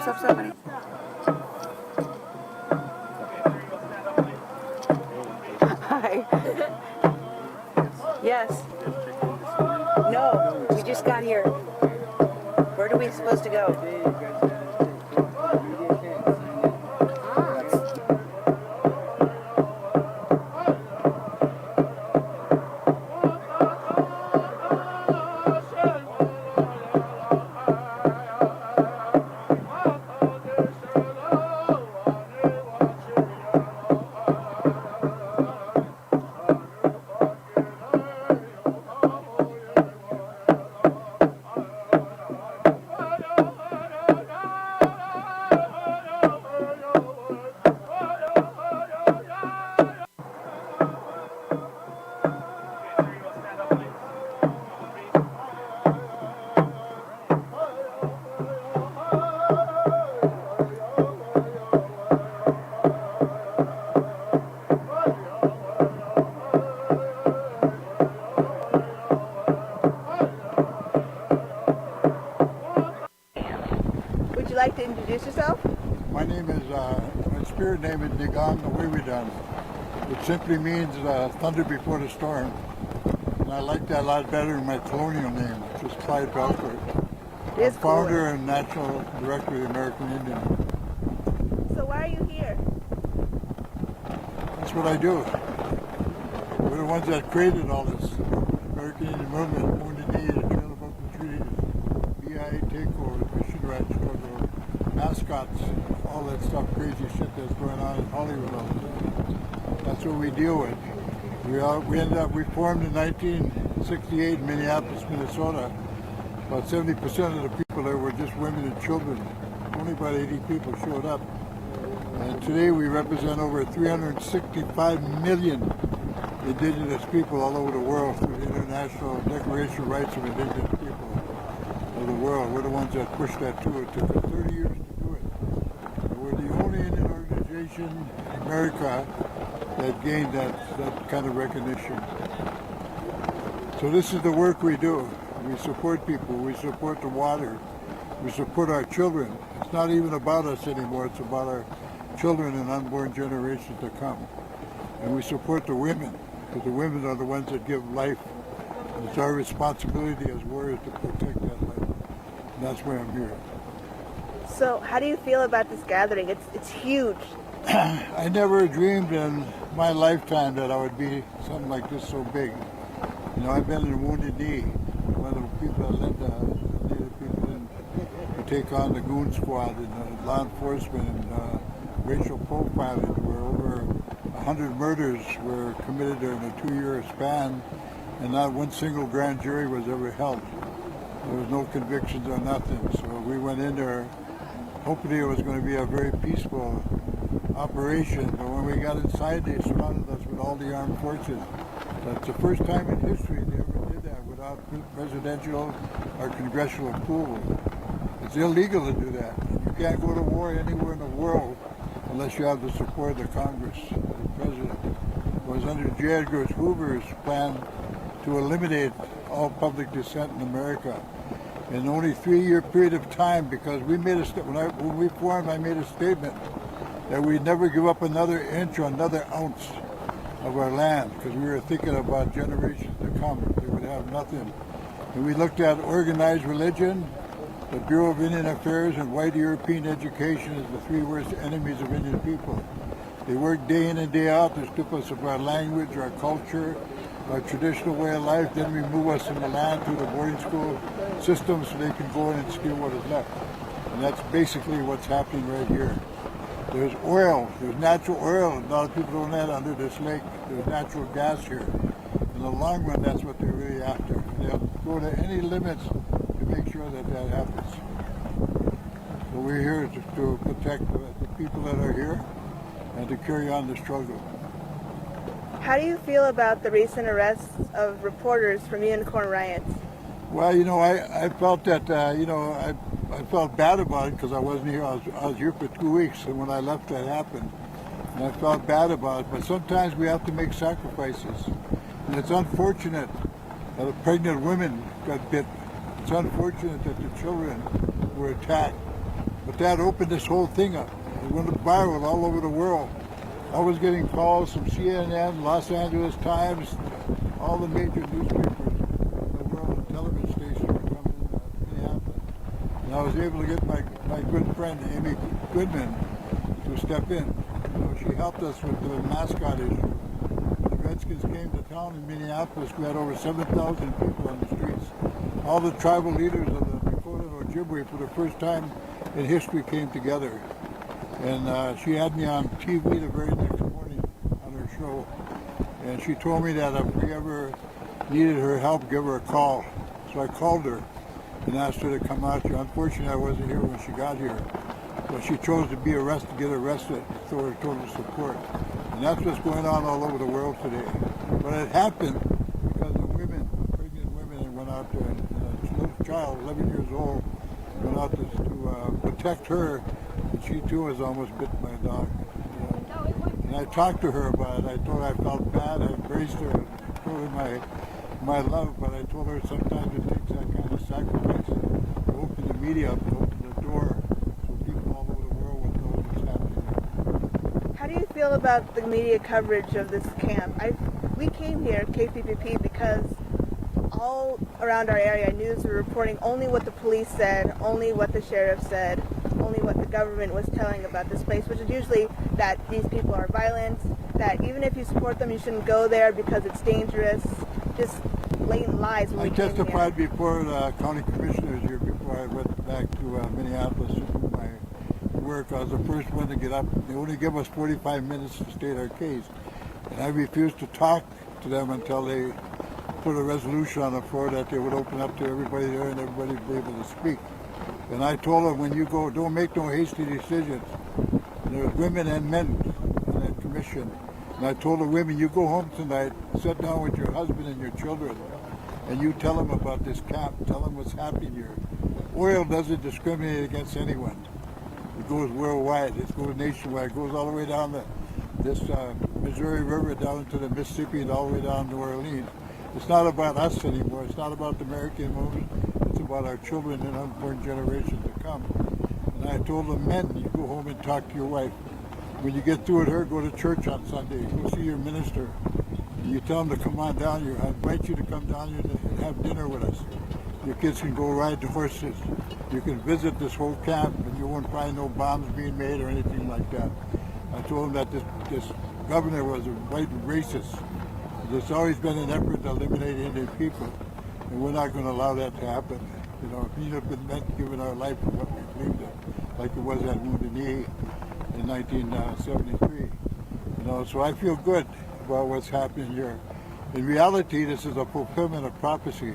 Stop, honey. Hi. Yes. No, we just got here. Where are we supposed to go? Would you like to introduce yourself? My name is, my spirit name is Nigang Nawiwidan, which simply means thunder before the storm. And I like that a lot better than my colonial name, which is Clyde Belford. I'm founder and national director of the American Indian. So why are you here? That's what I do. We're the ones that created all this American Indian movement, Wounded Knee, the Trail of Open Treaties, BIA takeover, mission rights struggle, mascots, all that stuff, crazy shit that's going on in Hollywood all the time. That's what we deal with. We formed in 1968 in Minneapolis, Minnesota. About 70% of the people there were just women and children. Only about 80 people showed up. And today we represent over 365 million indigenous people all over the world through the International Declaration of Rights of Indigenous People of the world. We're the ones that pushed that to it. It took us 30 years to do it. And we're the only Indian organization in America that gained that kind of recognition. So this is the work we do. We support people, we support the water, we support our children. It's not even about us anymore, it's about our children and unborn generations to come. And we support the women, because the women are the ones that give life. And it's our responsibility as warriors to protect that life. And that's why I'm here. So how do you feel about this gathering? It's huge. I never dreamed in my lifetime that I would be something like this so big. You know, I've been in Wounded Knee, one of the people that led the Native people in to take on the goon squad and law enforcement and racial profiling, where over 100 murders were committed during a 2-year span, and not one single grand jury was ever held. There was no convictions or nothing. So we went in there hoping it was going to be a very peaceful operation, but when we got inside, they surrounded us with all the armed forces. That's the first time in history they ever did that without presidential or congressional approval. It's illegal to do that. You can't go to war anywhere in the world unless you have the support of the Congress, the president. It was under J. Edgar Hoover's plan to eliminate all public dissent in America. In only a 3-year period of time, because we made when we formed, I made a statement that we'd never give up another inch or another ounce of our land, because we were thinking about generations to come. They would have nothing. And we looked at organized religion, the Bureau of Indian Affairs, and white European education as the 3 worst enemies of Indian people. They work day in and day out to strip us of our language, our culture, our traditional way of life, then remove us from the land through the boarding school system so they can go in and steal what is left. And that's basically what's happening right here. There's oil, there's natural oil. A lot of people don't know that under this lake. There's natural gas here. In the long run, that's what they're really after. They'll go to any limits to make sure that that happens. So we're here to protect the people that are here and to carry on the struggle. How do you feel about the recent arrests of reporters from Unicorn Riots? Well, you know, I felt that, I felt bad about it because I wasn't here. I was here for 2 weeks, and when I left, that happened. And I felt bad about it. But sometimes we have to make sacrifices. And it's unfortunate that the pregnant women got bit. It's unfortunate that the children were attacked. But that opened this whole thing up. It went viral all over the world. I was getting calls from CNN, Los Angeles Times, all the major newspapers in the world and television stations were coming in Minneapolis. And I was able to get my good friend Amy Goodman to step in. She helped us with the mascot issue. When the Redskins came to town in Minneapolis, we had over 7,000 people on the streets. All the tribal leaders of the Dakota and Ojibwe for the first time in history came together. And she had me on TV the very next morning on her show. And she told me that if we ever needed her help, give her a call. So I called her and asked her to come out here. Unfortunately, I wasn't here when she got here. But she chose to be arrested, get arrested, so her total support. And that's what's going on all over the world today. But it happened because the women, pregnant women, that went out there, and a little child, 11 years old, went out to protect her. And she too was almost bitten by a dog. And I talked to her about it. I told her I felt bad. I embraced her. I told her my love, but I told her sometimes it takes that kind of sacrifice to open the media up, to open the door, so people all over the world will know what's happening. How do you feel about the media coverage of this camp? We came here, KPPP, because all around our area, news were reporting only what the police said, only what the sheriff said, only what the government was telling about this place, which is usually that these people are violent, that even if you support them, you shouldn't go there because it's dangerous, just blatant lies. I testified before the county commissioners here before I went back to Minneapolis to do my work. I was the first one to get up. They only give us 45 minutes to state our case. And I refused to talk to them until they put a resolution on the floor that they would open up to everybody there and everybody would be able to speak. And I told them, when you go, don't make no hasty decisions. And there was women and men on that commission. And I told the women, you go home tonight, sit down with your husband and your children, and you tell them about this camp, tell them what's happening here. Oil doesn't discriminate against anyone. It goes worldwide, it goes nationwide, it goes all the way down this Missouri River, down to the Mississippi, and all the way down to New Orleans. It's not about us anymore, it's not about the American movement, it's about our children and unborn generations to come. And I told the men, you go home and talk to your wife. When you get through with her, go to church on Sunday, go see your minister. You tell them to come on down here. I invite you to come down here and have dinner with us. Your kids can go ride the horses. You can visit this whole camp and you won't find no bombs being made or anything like that. I told them that this governor was a white racist. There's always been an effort to eliminate Indian people, and we're not going to allow that to happen. You know, if Enoch had meant giving our life for what we believed in, like it was at Wounded Knee in 1973. You know, so I feel good about what's happening here. In reality, this is a fulfillment of prophecy.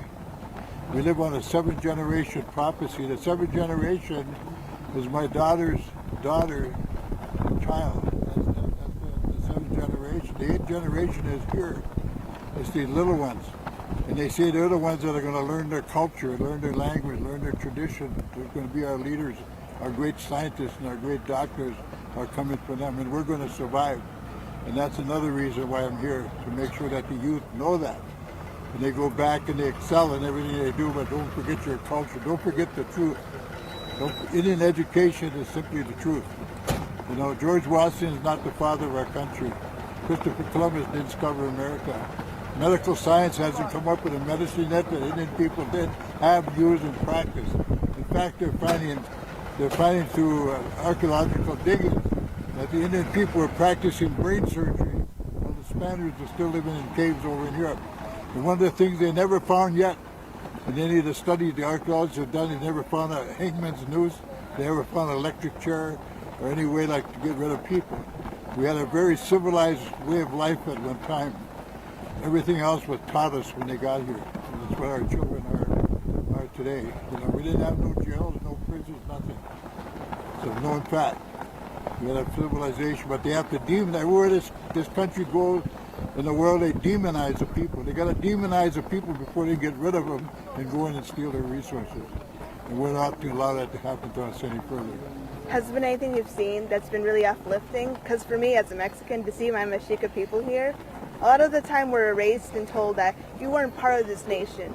We live on a 7th generation prophecy. The 7th generation is my daughter's daughter and child. That's the 7th generation. The 8th generation is here. It's these little ones. And they say they're the ones that are going to learn their culture, learn their language, learn their tradition. They're going to be our leaders. Our great scientists and our great doctors are coming for them, and we're going to survive. And that's another reason why I'm here, to make sure that the youth know that. And they go back and they excel in everything they do, but don't forget your culture. Don't forget the truth. Indian education is simply the truth. You know, George Washington is not the father of our country. Christopher Columbus didn't discover America. Medical science hasn't come up with a medicine yet that Indian people did have, used, and practiced. In fact, they're finding through archaeological digging that the Indian people were practicing brain surgery while the Spaniards were still living in caves over in Europe. And one of the things they never found yet, in any of the studies the archaeologists have done, they never found a hangman's noose, they never found an electric chair, or any way like to get rid of people. We had a very civilized way of life at one time. Everything else was taught us when they got here. And that's what our children are today. You know, we didn't have no jails, no prisons, nothing. So no, in fact, we had a civilization, but they have to demonize. Everywhere this country goes in the world, they demonize the people. They got to demonize the people before they get rid of them and go in and steal their resources. And we're not to allow that to happen to us any further. Has there been anything you've seen that's been really uplifting? Because for me, as a Mexican, to see my Mexica people here, a lot of the time we're erased and told that you weren't part of this nation.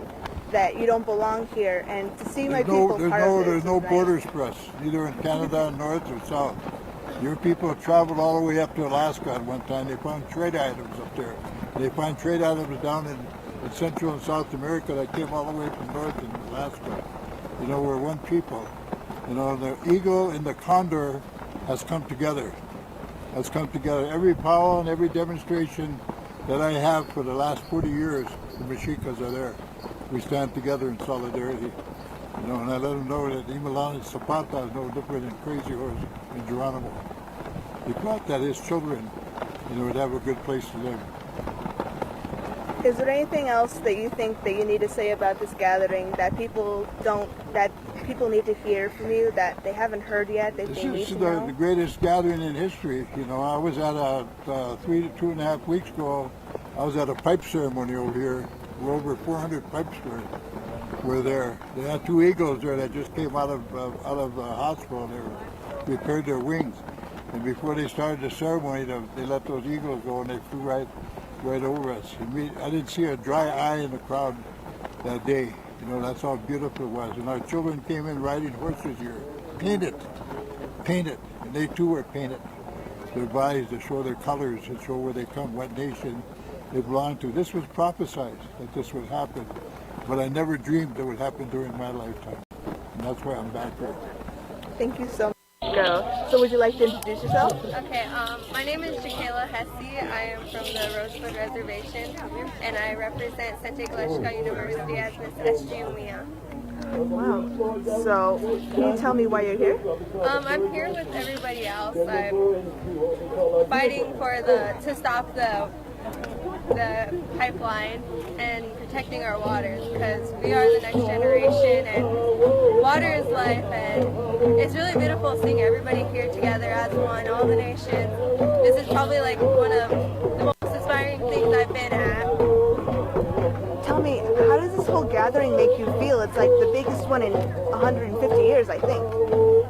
that you don't belong here, and to see my people part of it. There's no borders for us, either in Canada, north or south. Your people traveled all the way up to Alaska at one time. They found trade items up there. They find trade items down in Central and South America that came all the way from North in Alaska. You know, we're one people. You know, the eagle and the condor has come together. Every powwow and every demonstration that I have for the last 40 years, the Mexicas are there. We stand together in solidarity. You know, and I let them know that Imalani Zapata is no different than Crazy Horse and Geronimo. He thought that his children, you know, would have a good place to live. Is there anything else that you think that you need to say about this gathering that people need to hear from you, that they haven't heard yet, that they need to know? This is the greatest gathering in history. You know, I was at a 2.5 weeks ago, I was at a pipe ceremony over here where over 400 pipes were there. They had 2 eagles there that just came out of the hospital. They repaired their wings. And before they started the ceremony, they let those eagles go and they flew right over us. I didn't see a dry eye in the crowd that day. You know, that's how beautiful it was. And our children came in riding horses here, painted. And they too were painted. Their bodies to show their colors and show where they come, what nation they belong to. This was prophesied that this would happen, but I never dreamed it would happen during my lifetime. And that's why I'm back here. Thank you so much. So would you like to introduce yourself? Okay, my name is Jakayla Hesse. I am from the Rosebud Reservation, and I represent Santa Gleshka University as Miss SG Umia. Wow. So, can you tell me why you're here? I'm here with everybody else. I'm fighting to stop the pipeline and protecting our waters, because we are the next generation and water is life, and it's really beautiful seeing everybody here together as one, all the nations. This is probably like one of the most inspiring things I've been at. Tell me, how does this whole gathering make you feel? It's like the biggest one in 150 years, I think.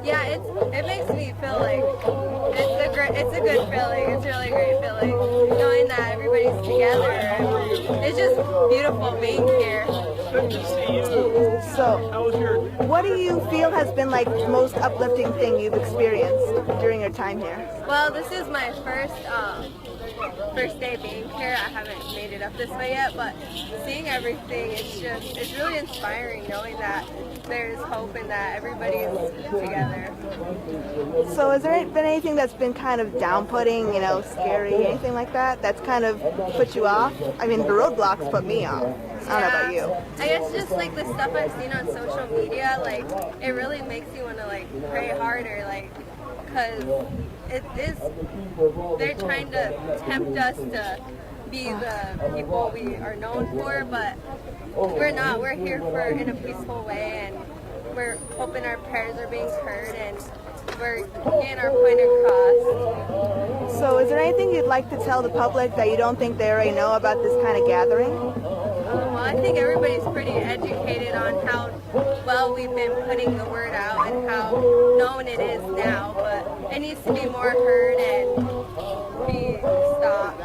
Yeah, it makes me feel like it's a good feeling. It's a really great feeling knowing that everybody's together. It's just beautiful being here. Good to see you. So, How was your... what do you feel has been like the most uplifting thing you've experienced during your time here? Well, this is my first day being here. I haven't made it up this way yet, but seeing everything, it's really inspiring knowing that there's hope and that everybody's together. So has there been anything that's been kind of down-putting, you know, scary, anything like that, that's kind of put you off? I mean, the roadblocks put me off. I don't know about you. I guess just like the stuff I've seen on social media, like, it really makes you want to like pray harder, like, because they're trying to tempt us to be the people we are known for, but we're not. We're here in a peaceful way, and we're hoping our prayers are being heard, and we're getting our point across. So is there anything you'd like to tell the public that you don't think they already know about this kind of gathering? Well, I think everybody's pretty educated on how well we've been putting the word out and how known it is now, but it needs to be more heard and be stopped.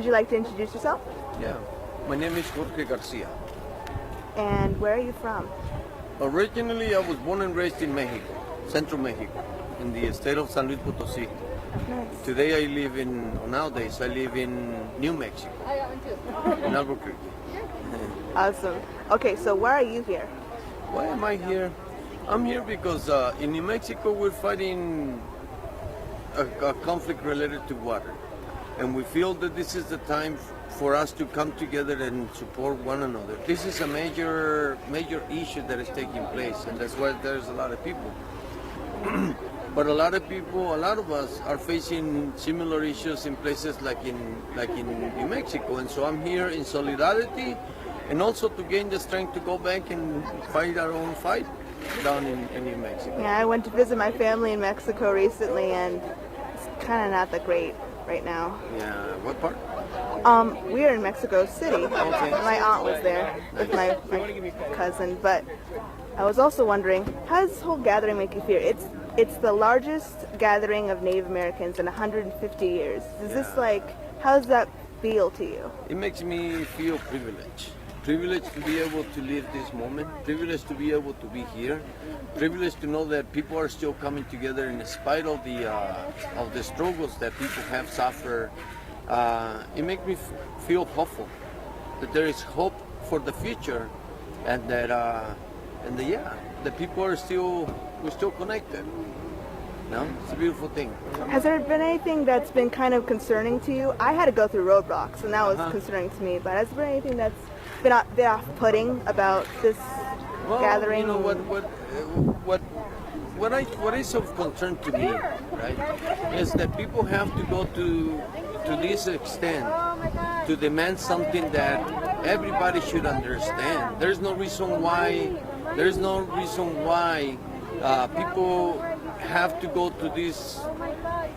you like to introduce yourself? Yeah, my name is Jorge Garcia. And where are you from? Originally, I was born and raised in Mexico, Central Mexico, in the state of San Luis Potosí. Nice. Today I live nowadays I live in New Mexico, in Albuquerque. Awesome. Okay, so why are you here? Why am I here? I'm here because in New Mexico we're fighting a conflict related to water. And we feel that this is the time for us to come together and support one another. This is a major issue that is taking place, and that's why there's a lot of people. But a lot of us are facing similar issues in places like in New Mexico, and so I'm here in solidarity, and also to gain the strength to go back and fight our own fight down in New Mexico. Yeah, I went to visit my family in Mexico recently, and it's kind of not that great right now. Yeah, what part? We are in Mexico City. Okay. My aunt was there with my cousin, but I was also wondering, how does this whole gathering make you feel? It's the largest gathering of Native Americans in 150 years. Is this how does that feel to you? It makes me feel privileged. Privileged to be able to live this moment, privileged to be able to be here, privileged to know that people are still coming together in spite of the struggles that people have suffered. It makes me feel hopeful, that there is hope for the future, and that the people are we're still connected. No, it's a beautiful thing. Has there been anything that's been kind of concerning to you? I had to go through roadblocks, and that was concerning to me. But has there been anything that's been off-putting about this gathering? You know what is of concern to me, right, is that people have to go to this extent to demand something that everybody should understand. There's no reason why people have to go to this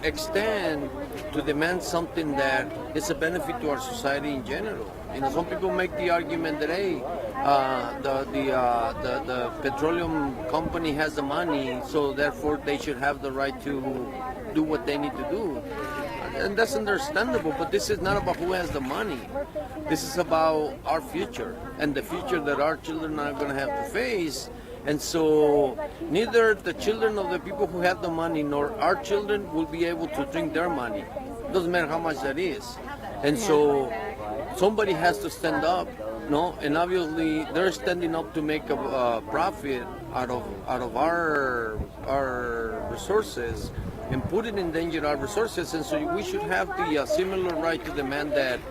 extent to demand something that is a benefit to our society in general. You know, some people make the argument that the petroleum company has the money, so therefore they should have the right to do what they need to do. And that's understandable, but this is not about who has the money. This is about our future and the future that our children are going to have to face. And so neither the children of the people who have the money nor our children will be able to drink their money. Doesn't matter how much that is. And so somebody has to stand up, no? And obviously they're standing up to make a profit out of our resources and put it in danger our resources. And so we should have the similar right to demand that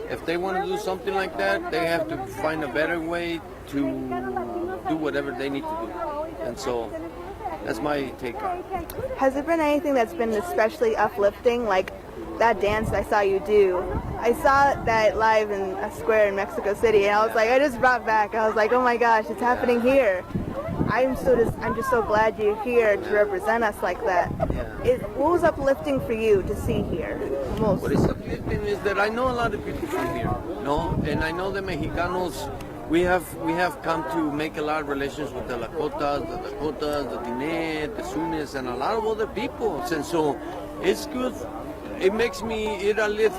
if they want to do something like that, they have to find a better way to do whatever they need to do. And so that's my take on it. Has there been anything that's been especially uplifting, like that dance I saw you do? I saw that live in a square in Mexico City, and I was like, I just brought back. I was like, oh my gosh, it's happening here. I'm just so glad you're here to represent us like that. What was uplifting for you to see here most? What is uplifting is that I know a lot of people from here, no, and I know the Mexicanos. We have come to make a lot of relations with the Lakotas, the Diné, the Sunes, and a lot of other peoples, and so it's good. It lifts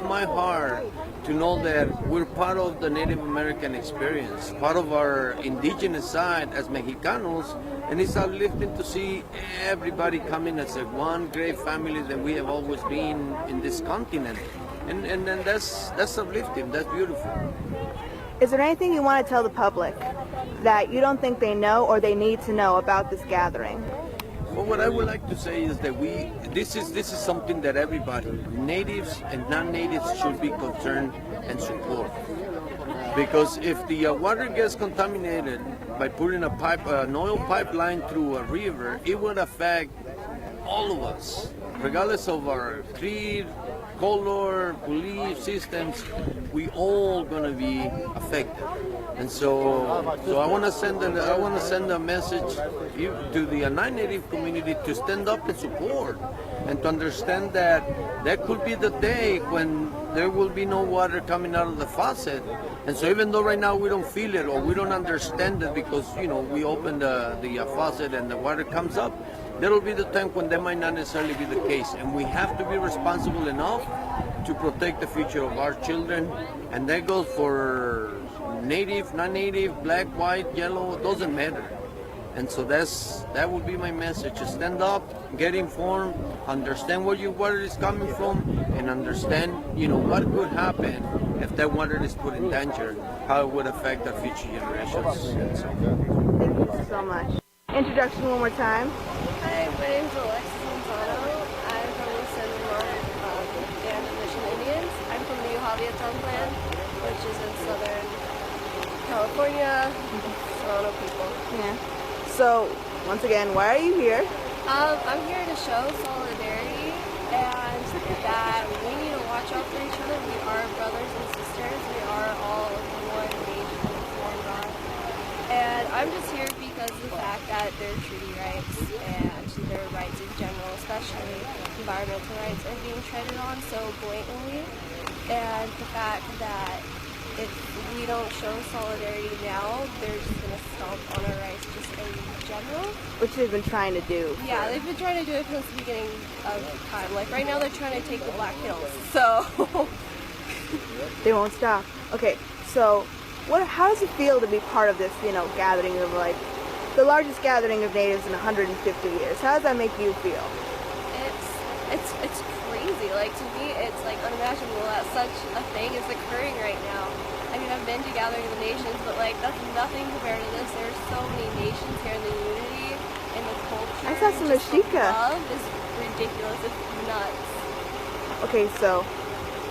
my heart to know that we're part of the Native American experience, part of our indigenous side as Mexicanos, and it's uplifting to see everybody coming as a one great family that we have always been in this continent, and that's uplifting, that's beautiful. Is there anything you want to tell the public that you don't think they know or they need to know about this gathering? Well, what I would like to say is that this is something that everybody, natives and non-natives, should be concerned and support. Because if the water gets contaminated by putting an oil pipeline through a river, it would affect all of us, regardless of our creed, color, belief systems. We all gonna be affected, and so I want to send a message to the non-native community to stand up and support, and to understand that that could be the day when there will be no water coming out of the faucet. And so even though right now we don't feel it or we don't understand it because we open the faucet and the water comes up, there will be the time when that might not necessarily be the case, and we have to be responsible enough to protect the future of our children, and that goes for native, non-native, black, white, yellow, doesn't matter. And so that would be my message: to stand up, get informed, understand where it is coming from, and understand, what could happen if that water is put in danger, how it would affect our future generations. And so, Thank you so much. Introduction one more time. Hi, my name is Alexis Montano. I'm from the standingrock band of Mission Indians. I'm from the Uhaviaton clan, which is in Southern California, Toronto people. Yeah. So, once again, why are you here? I'm here to show solidarity and that we need to watch out for each other. We are brothers and sisters. We are all one nation, one God. And I'm just here because of the fact that their treaty rights and their rights in general, especially environmental rights, are being treaded on so blatantly. And the fact that if we don't show solidarity now, they're just going to stomp on our rights just in general. Which they've been trying to do. Yeah, they've been trying to do it since the beginning of time. Like right now they're trying to take the Black Hills, so... They won't stop. Okay, so how does it feel to be part of this, gathering of the largest gathering of natives in 150 years? How does that make you feel? It's crazy. Like, to me, it's like unimaginable that such a thing is occurring right now. I mean, I've been to Gathering of the Nations, but like that's nothing compared to this. There's so many nations here, and the unity and the culture. I saw some just the Mexica. love is ridiculous. It's nuts. Okay, so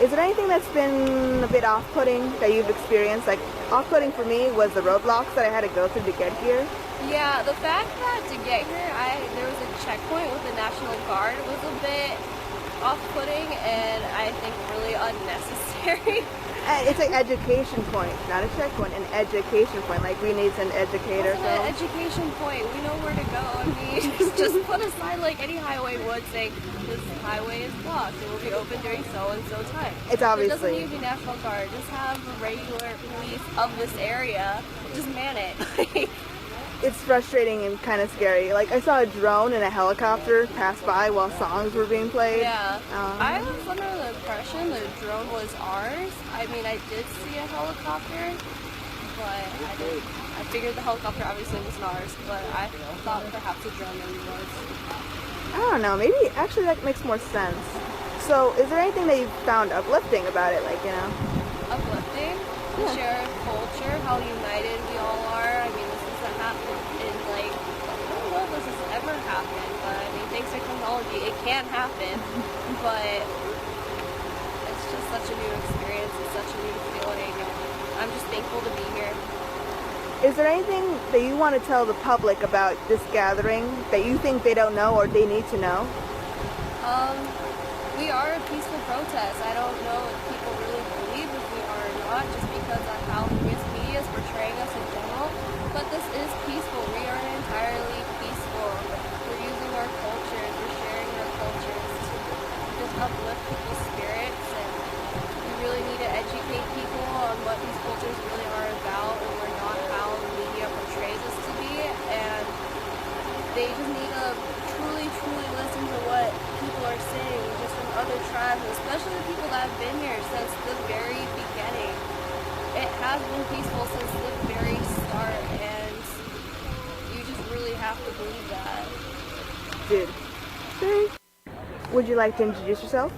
is there anything that's been a bit off-putting that you've experienced? Like, off-putting for me was the roadblocks that I had to go through to get here. Yeah, the fact that to get here, there was a checkpoint with the National Guard was a bit off-putting, and I think really unnecessary. It's an education point, not a checkpoint, an education point. Like, we need an educator. It's an education point. We know where to go. I mean, just put a sign like any highway would saying this highway is blocked. It will be open during so-and-so time. It's obviously... It doesn't need to be National Guard. Just have the regular police of this area. Just man it. It's frustrating and kind of scary. Like, I saw a drone and a helicopter pass by while songs were being played. Yeah. I was under the impression the drone was ours. I mean, I did see a helicopter, but I figured the helicopter obviously wasn't ours, but I thought perhaps a drone maybe was. I don't know. Maybe, actually, that makes more sense. So, is there anything that you found uplifting about it? Like, Uplifting? The shared culture, how united we all are. I mean, this hasn't happened in, like, I don't know if this has ever happened, but I mean, thanks to technology, it can happen, but it's just such a new experience and such a new feeling, and I'm just thankful to be here. Is there anything that you want to tell the public about this gathering that you think they don't know or they need to know? We are a peaceful protest. I don't know if people really believe if we are or not, just because of how the news media is portraying us in general. But this is peaceful. We are entirely peaceful. We're using our cultures. We're sharing our cultures to just uplift people's spirits. And we really need to educate people on what these cultures really are about, and we're not how the media portrays us to be. And they just need to truly, truly listen to what people are saying, just from other tribes, especially the people that have been here since the very beginning. It has been peaceful since the very start, and you just really have to believe that. Dude. Would you like to introduce yourself?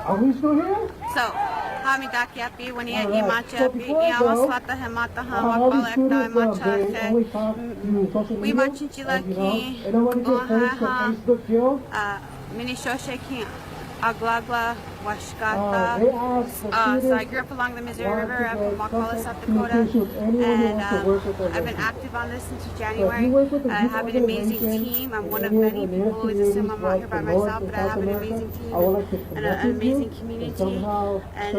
Are we still here? So, Hamida Kiapi, when you Imachapi, Yamaswata Hemata Hamakolekta Macha, we Machinchilaki, Ohaha, Minishoshekin, Aglagla, Washkata. So I grew up along the Missouri River. I'm from Wakulla, South Dakota, and I've been active on this since January. I have an amazing team. I'm one of many. People always assume I'm out here by myself, but I have an amazing team and an amazing community, and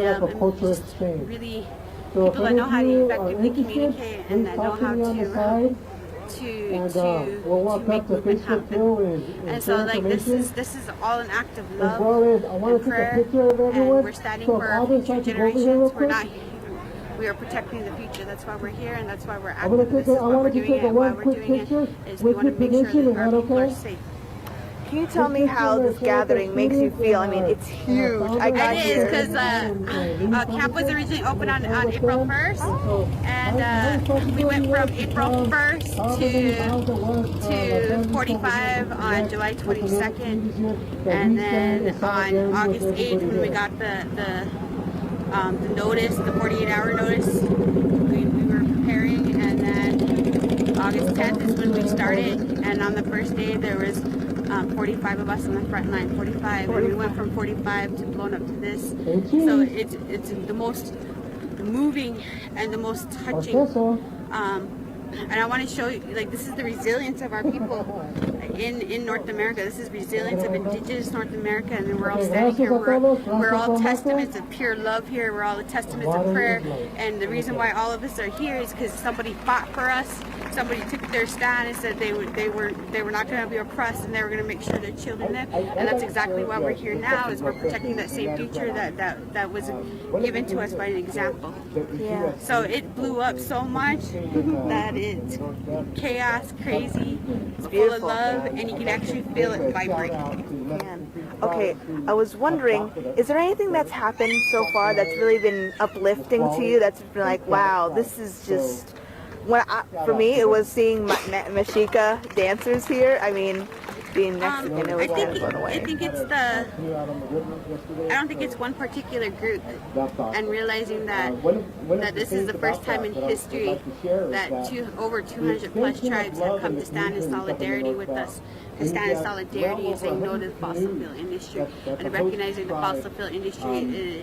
just really people that know how to effectively communicate and that know how to make movement happen. And so like this is all an act of love and prayer, and we're standing for our future generations. We are protecting the future. That's why we're here, and that's why we're active. This is why we're doing it, and why we're doing it is we want to make sure that our people are safe. Can you tell me how this gathering makes you feel? I mean, it's huge. I got It is here. because camp was originally opened on April 1st, and we went from April 1st to 45 on July 22nd, and then on August 8th when we got the notice, the 48-hour notice, we were preparing, and then August 10th is when we started, and on the first day there was 45 of us on the front line, 45, and we went from 45 to blown up to this. So it's the most moving and the most touching. And I want to show you, like, this is the resilience of our people in North America. This is resilience of indigenous North America, and then we're all standing here. We're all testaments of pure love here. We're all the testaments of prayer. And the reason why all of us are here is because somebody fought for us. Somebody took their stand and said they were not going to be oppressed, and they were going to make sure their children lived. And that's exactly why we're here now, is we're protecting that same future that was given to us by an example. Yeah. So it blew up so much that it's chaos, crazy, it's full of love, and you can actually feel it vibrate. Man. Okay, I was wondering, is there anything that's happened so far that's really been uplifting to you? That's been like, wow, this is just. For me, it was seeing Mexica dancers here. I mean, being Mexican, it was kind of blown away. I think it's I don't think it's one particular group, and realizing that this is the first time in history that over 200 plus tribes have come to stand in solidarity with us. To stand in solidarity and saying no to the fossil fuel industry, and recognizing the fossil fuel industry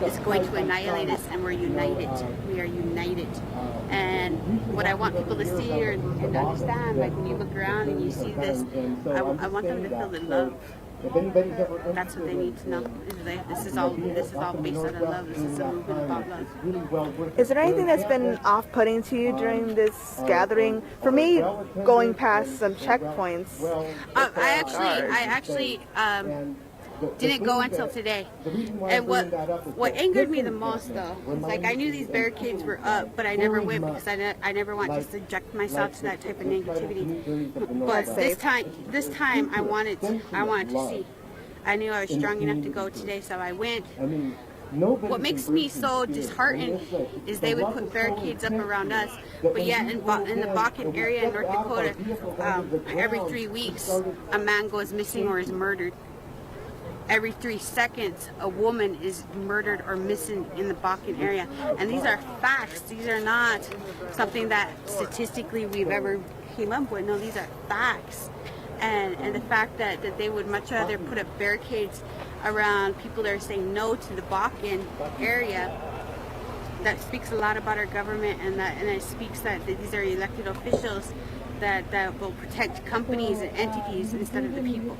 is going to annihilate us, and we're united. We are united. And what I want people to see and understand, like when you look around and you see this, I want them to feel the love. That's what they need to know. This is all based on love. This is a movement about love. Is there anything that's been off-putting to you during this gathering? For me, going past some checkpoints. I actually didn't go until today. And what angered me the most, though, was like I knew these barricades were up, but I never went because I never want to subject myself to that type of negativity. But this time I wanted to see. I knew I was strong enough to go today, so I went. What makes me so disheartened is they would put barricades up around us, but yet in the Bakken area in North Dakota, every 3 weeks a man goes missing or is murdered. Every 3 seconds, a woman is murdered or missing in the Bakken area. And these are facts. These are not something that statistically we've ever came up with. No, these are facts. And the fact that they would much rather put up barricades around people that are saying no to the Bakken area, that speaks a lot about our government, and it speaks that these are elected officials that will protect companies and entities instead of the people.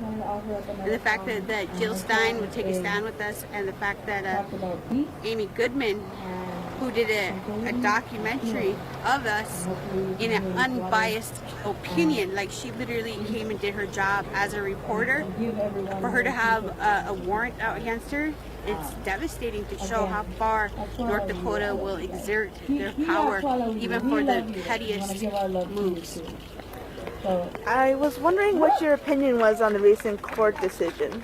And the fact that Jill Stein would take a stand with us, and the fact that Amy Goodman, who did a documentary of us in an unbiased opinion, like she literally came and did her job as a reporter, for her to have a warrant out against her, it's devastating to show how far North Dakota will exert their power, even for the pettiest moves. I was wondering what your opinion was on the recent court decision.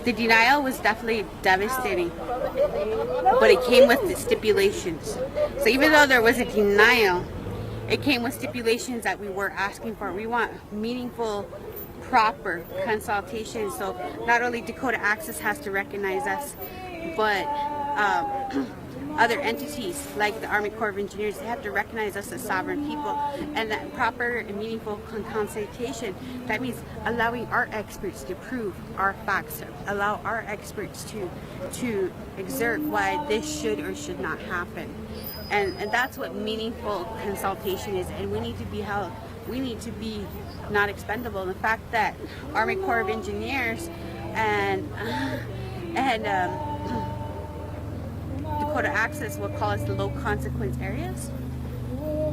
The denial was definitely devastating, but it came with the stipulations. So even though there was a denial, it came with stipulations that we were asking for. We want meaningful, proper consultation. So not only Dakota Access has to recognize us, but other entities like the Army Corps of Engineers, they have to recognize us as sovereign people, and that proper and meaningful consultation, that means allowing our experts to prove our facts, allow our experts to exert why this should or should not happen. And that's what meaningful consultation is, and we need to be not expendable. And the fact that Army Corps of Engineers and Dakota Access will call us the low consequence areas,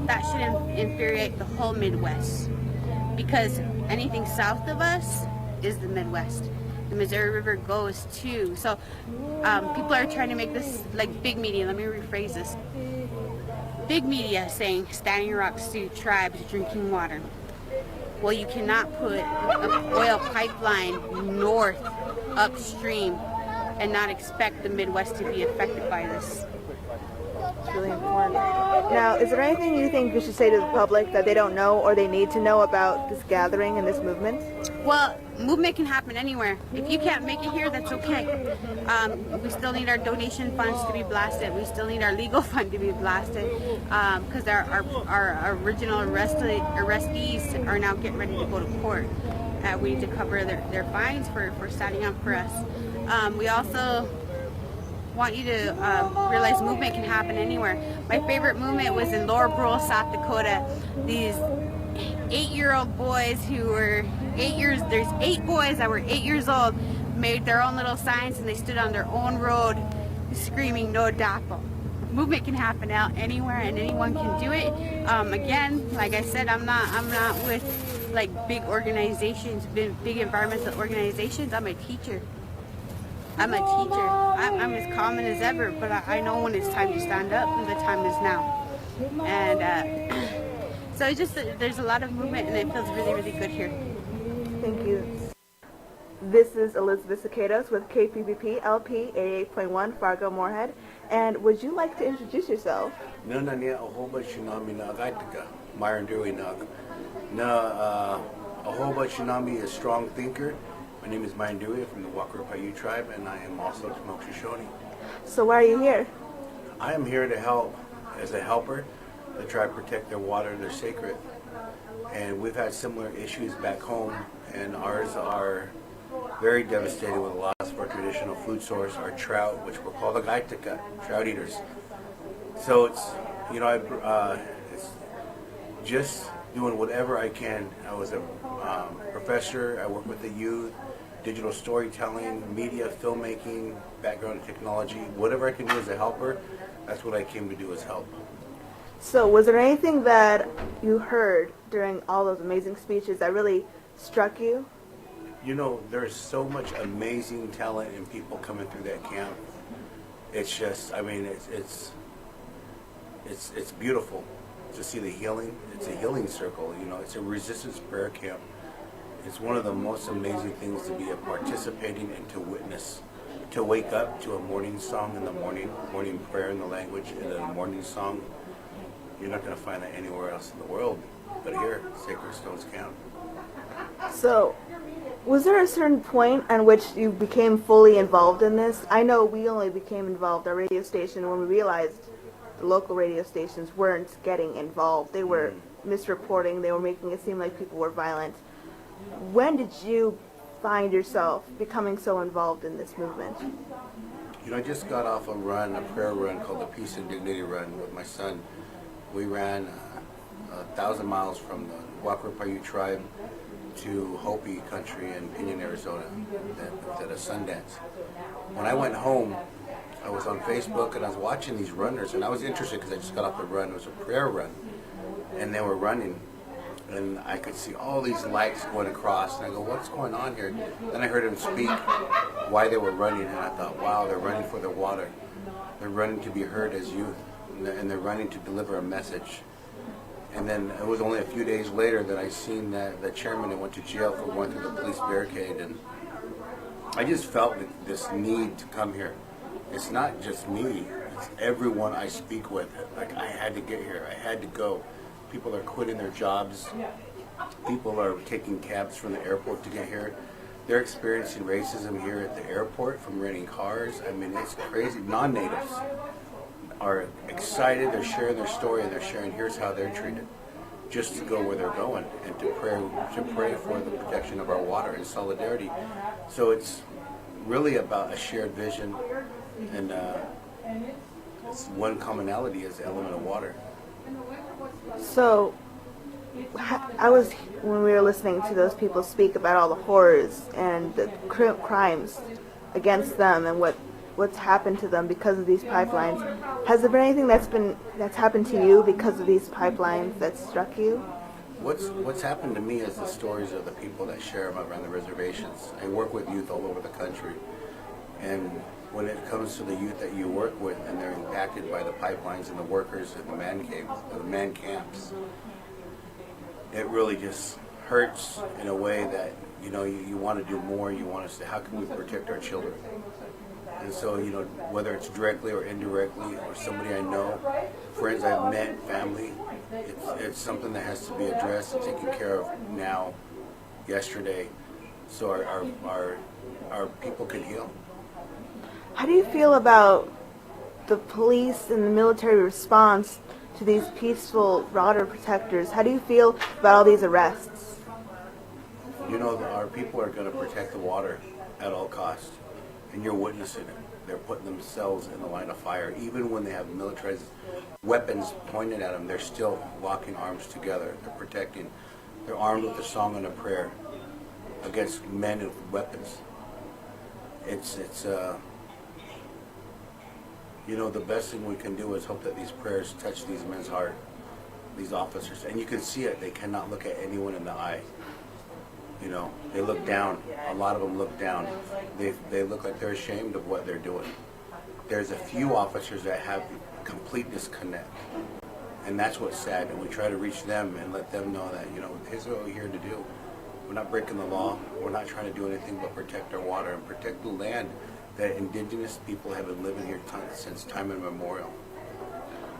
that should infuriate the whole Midwest, because anything south of us is the Midwest. The Missouri River goes too. So people are trying to make this like big media. Let me rephrase this. big media saying Standing Rock Sioux tribes drinking water. Well, you cannot put an oil pipeline north upstream and not expect the Midwest to be affected by this. It's really important. Now, is there anything you think you should say to the public that they don't know or they need to know about this gathering and this movement? Well, movement can happen anywhere. If you can't make it here, that's okay. We still need our donation funds to be blasted. We still need our legal fund to be blasted because our original arrestees are now getting ready to go to court. We need to cover their fines for standing up for us. We also want you to realize movement can happen anywhere. My favorite movement was in Lower Brule, South Dakota. These 8-year-old boys who were 8 years, there's 8 boys that were 8 years old, made their own little signs and they stood on their own road screaming no DAPO. Movement can happen out anywhere and anyone can do it. Again, like I said, I'm not with like big organizations, big environmental organizations. I'm a teacher. I'm as common as ever, but I know when it's time to stand up and the time is now. And so it's just, there's a lot of movement and it feels really, really good here. Thank you. This is Elizabeth Cicados with KPPP-LP 88.1 Fargo Moorhead. And would you like to introduce yourself? Nanania ahoba shinami na agaitika, Myron Dewey nag. Na ahoba shinami is strong thinker. My name is Myron Dewey from the Walker Paiute tribe, and I am also Smoke Shoshone. So why are you here? I am here to help as a helper. The tribe protect their water, they're sacred. And we've had similar issues back home, and ours are very devastated with the loss of our traditional food source, our trout, which we're called agaitika, trout eaters. So it's, you know, it's just doing whatever I can. I was a professor, I work with the youth, digital storytelling, media, filmmaking, background in technology, whatever I can do as a helper, that's what I came to do, is help. So was there anything that you heard during all those amazing speeches that really struck you? You know, there's so much amazing talent and people coming through that camp. It's just, I mean, it's beautiful to see the healing. It's a healing circle, you know, it's a resistance prayer camp. It's one of the most amazing things to be a participating and to witness, to wake up to a morning song in the morning prayer in the language, and a morning song. You're not going to find that anywhere else in the world, but here, Sacred Stones Camp. So, was there a certain point at which you became fully involved in this? I know we only became involved, our radio station, when we realized the local radio stations weren't getting involved. They were misreporting, they were making it seem like people were violent. When did you find yourself becoming so involved in this movement? You know, I just got off a run, a prayer run called the Peace and Dignity Run with my son. We ran 1,000 miles from the Walker Paiute tribe to Hopi country in Pinion, Arizona, at a Sundance. When I went home, I was on Facebook and I was watching these runners, and I was interested because I just got off the run. It was a prayer run, and they were running, and I could see all these lights going across, and I go, what's going on here? Then I heard them speak why they were running, and I thought, wow, they're running for their water. They're running to be heard as youth, and they're running to deliver a message. And then it was only a few days later that I seen that the chairman that went to jail for going through the police barricade, and I just felt this need to come here. It's not just me, it's everyone I speak with. Like, I had to get here, I had to go. People are quitting their jobs. People are taking cabs from the airport to get here. They're experiencing racism here at the airport from renting cars. I mean, it's crazy. Non-natives are excited, they're sharing their story, and they're sharing here's how they're treated, just to go where they're going and to pray for the protection of our water and solidarity. So it's really about a shared vision, and it's one commonality is the element of water. So, when we were listening to those people speak about all the horrors and the crimes against them and what's happened to them because of these pipelines, has there been anything that's happened to you because of these pipelines that struck you? What's happened to me is the stories of the people that share them around the reservations. I work with youth all over the country, And when it comes to the youth that you work with and they're impacted by the pipelines and the workers and the man camps, it really just hurts in a way that, you know, you want to do more. You want to say, how can we protect our children? And so, you know, whether it's directly or indirectly, or somebody I know, friends I've met, family, it's something that has to be addressed and taken care of now, yesterday, so our people can heal. How do you feel about the police and the military response to these peaceful water protectors? How do you feel about all these arrests? You know, our people are going to protect the water at all costs, and you're witnessing it. They're putting themselves in the line of fire. Even when they have militarized weapons pointed at them, they're still locking arms together. They're protecting. They're armed with a song and a prayer against men with weapons. It's you know, the best thing we can do is hope that these prayers touch these men's heart, these officers. And you can see it. They cannot look at anyone in the eye. You know, they look down. A lot of them look down. They look like they're ashamed of what they're doing. There's a few officers that have complete disconnect. And that's what's sad. And we try to reach them and let them know that, you know, here's what we're here to do. We're not breaking the law. We're not trying to do anything but protect our water and protect the land that indigenous people have been living here since time immemorial.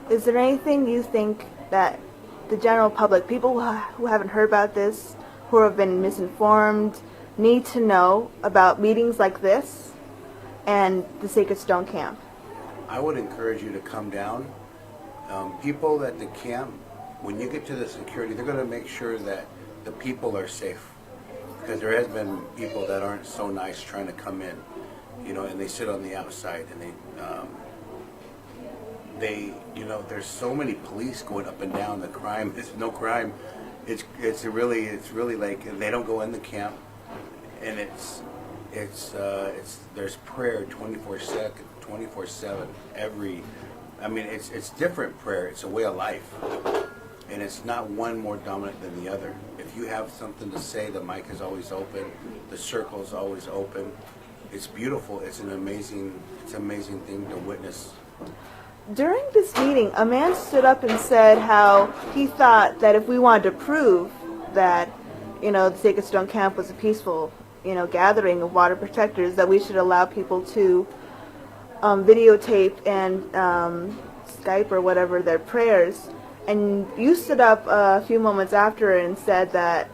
Is there anything you think that the general public, people who haven't heard about this, who have been misinformed, need to know about meetings like this and the Sacred Stone Camp? I would encourage you to come down. People at the camp, when you get to the security, they're going to make sure that the people are safe. Because there has been people that aren't so nice trying to come in, you know, and they sit on the outside, and they, you know, there's so many police going up and down. The crime is no crime. It's really like they don't go in the camp, and there's prayer 24/7. It's different prayer. It's a way of life. And it's not one more dominant than the other. If you have something to say, the mic is always open, the circle is always open. It's beautiful. It's an amazing thing to witness. During this meeting, a man stood up and said how he thought that if we wanted to prove that, you know, the Sacred Stone Camp was a peaceful, you know, gathering of water protectors, that we should allow people to videotape and Skype or whatever their prayers. And you stood up a few moments after and said that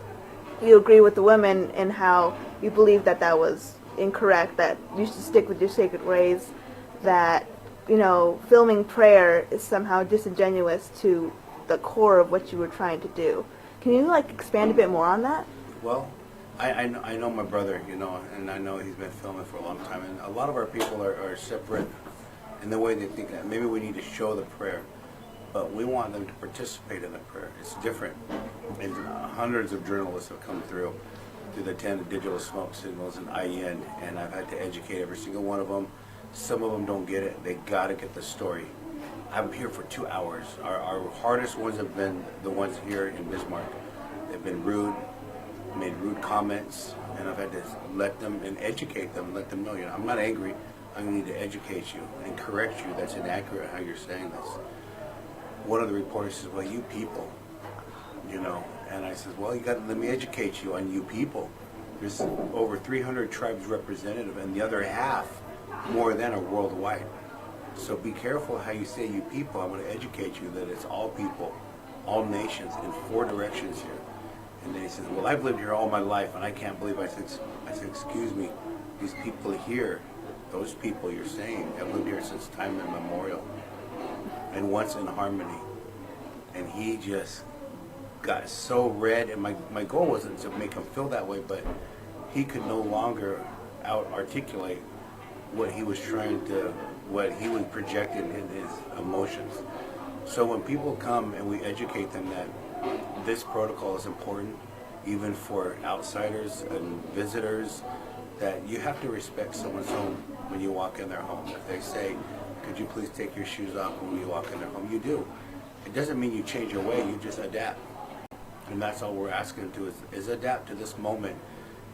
you agree with the women and how you believe that that was incorrect, that you should stick with your sacred ways, that, you know, filming prayer is somehow disingenuous to the core of what you were trying to do. Can you, like, expand a bit more on that? Well, I know my brother, you know, and I know he's been filming for a long time, and a lot of our people are separate in the way they think that maybe we need to show the prayer. But we want them to participate in the prayer. It's different. And hundreds of journalists have come through the 10 digital smoke signals and IEN, and I've had to educate every single one of them. Some of them don't get it. They got to get the story. I'm here for 2 hours. Our hardest ones have been the ones here in Bismarck. They've been rude, made rude comments, and I've had to let them and educate them, let them know, you know, I'm not angry. I need to educate you and correct you. That's inaccurate how you're saying this. One of the reporters says, well, you people, you know, and I said, well, you got to let me educate you on you people. There's over 300 tribes represented, and the other half, more than, are worldwide. So be careful how you say you people. I'm going to educate you that it's all people, all nations, in 4 directions here. And then he says, well, I've lived here all my life, and I can't believe. I said, excuse me, these people here, those people you're saying, have lived here since time immemorial. And once in harmony. And he just got so red, and my goal wasn't to make him feel that way, but he could no longer out-articulate what he was what he was projecting in his emotions. So when people come and we educate them that this protocol is important, even for outsiders and visitors, that you have to respect someone's home when you walk in their home. If they say, could you please take your shoes off when you walk in their home? You do. It doesn't mean you change your way, you just adapt. And that's all we're asking them to is adapt to this moment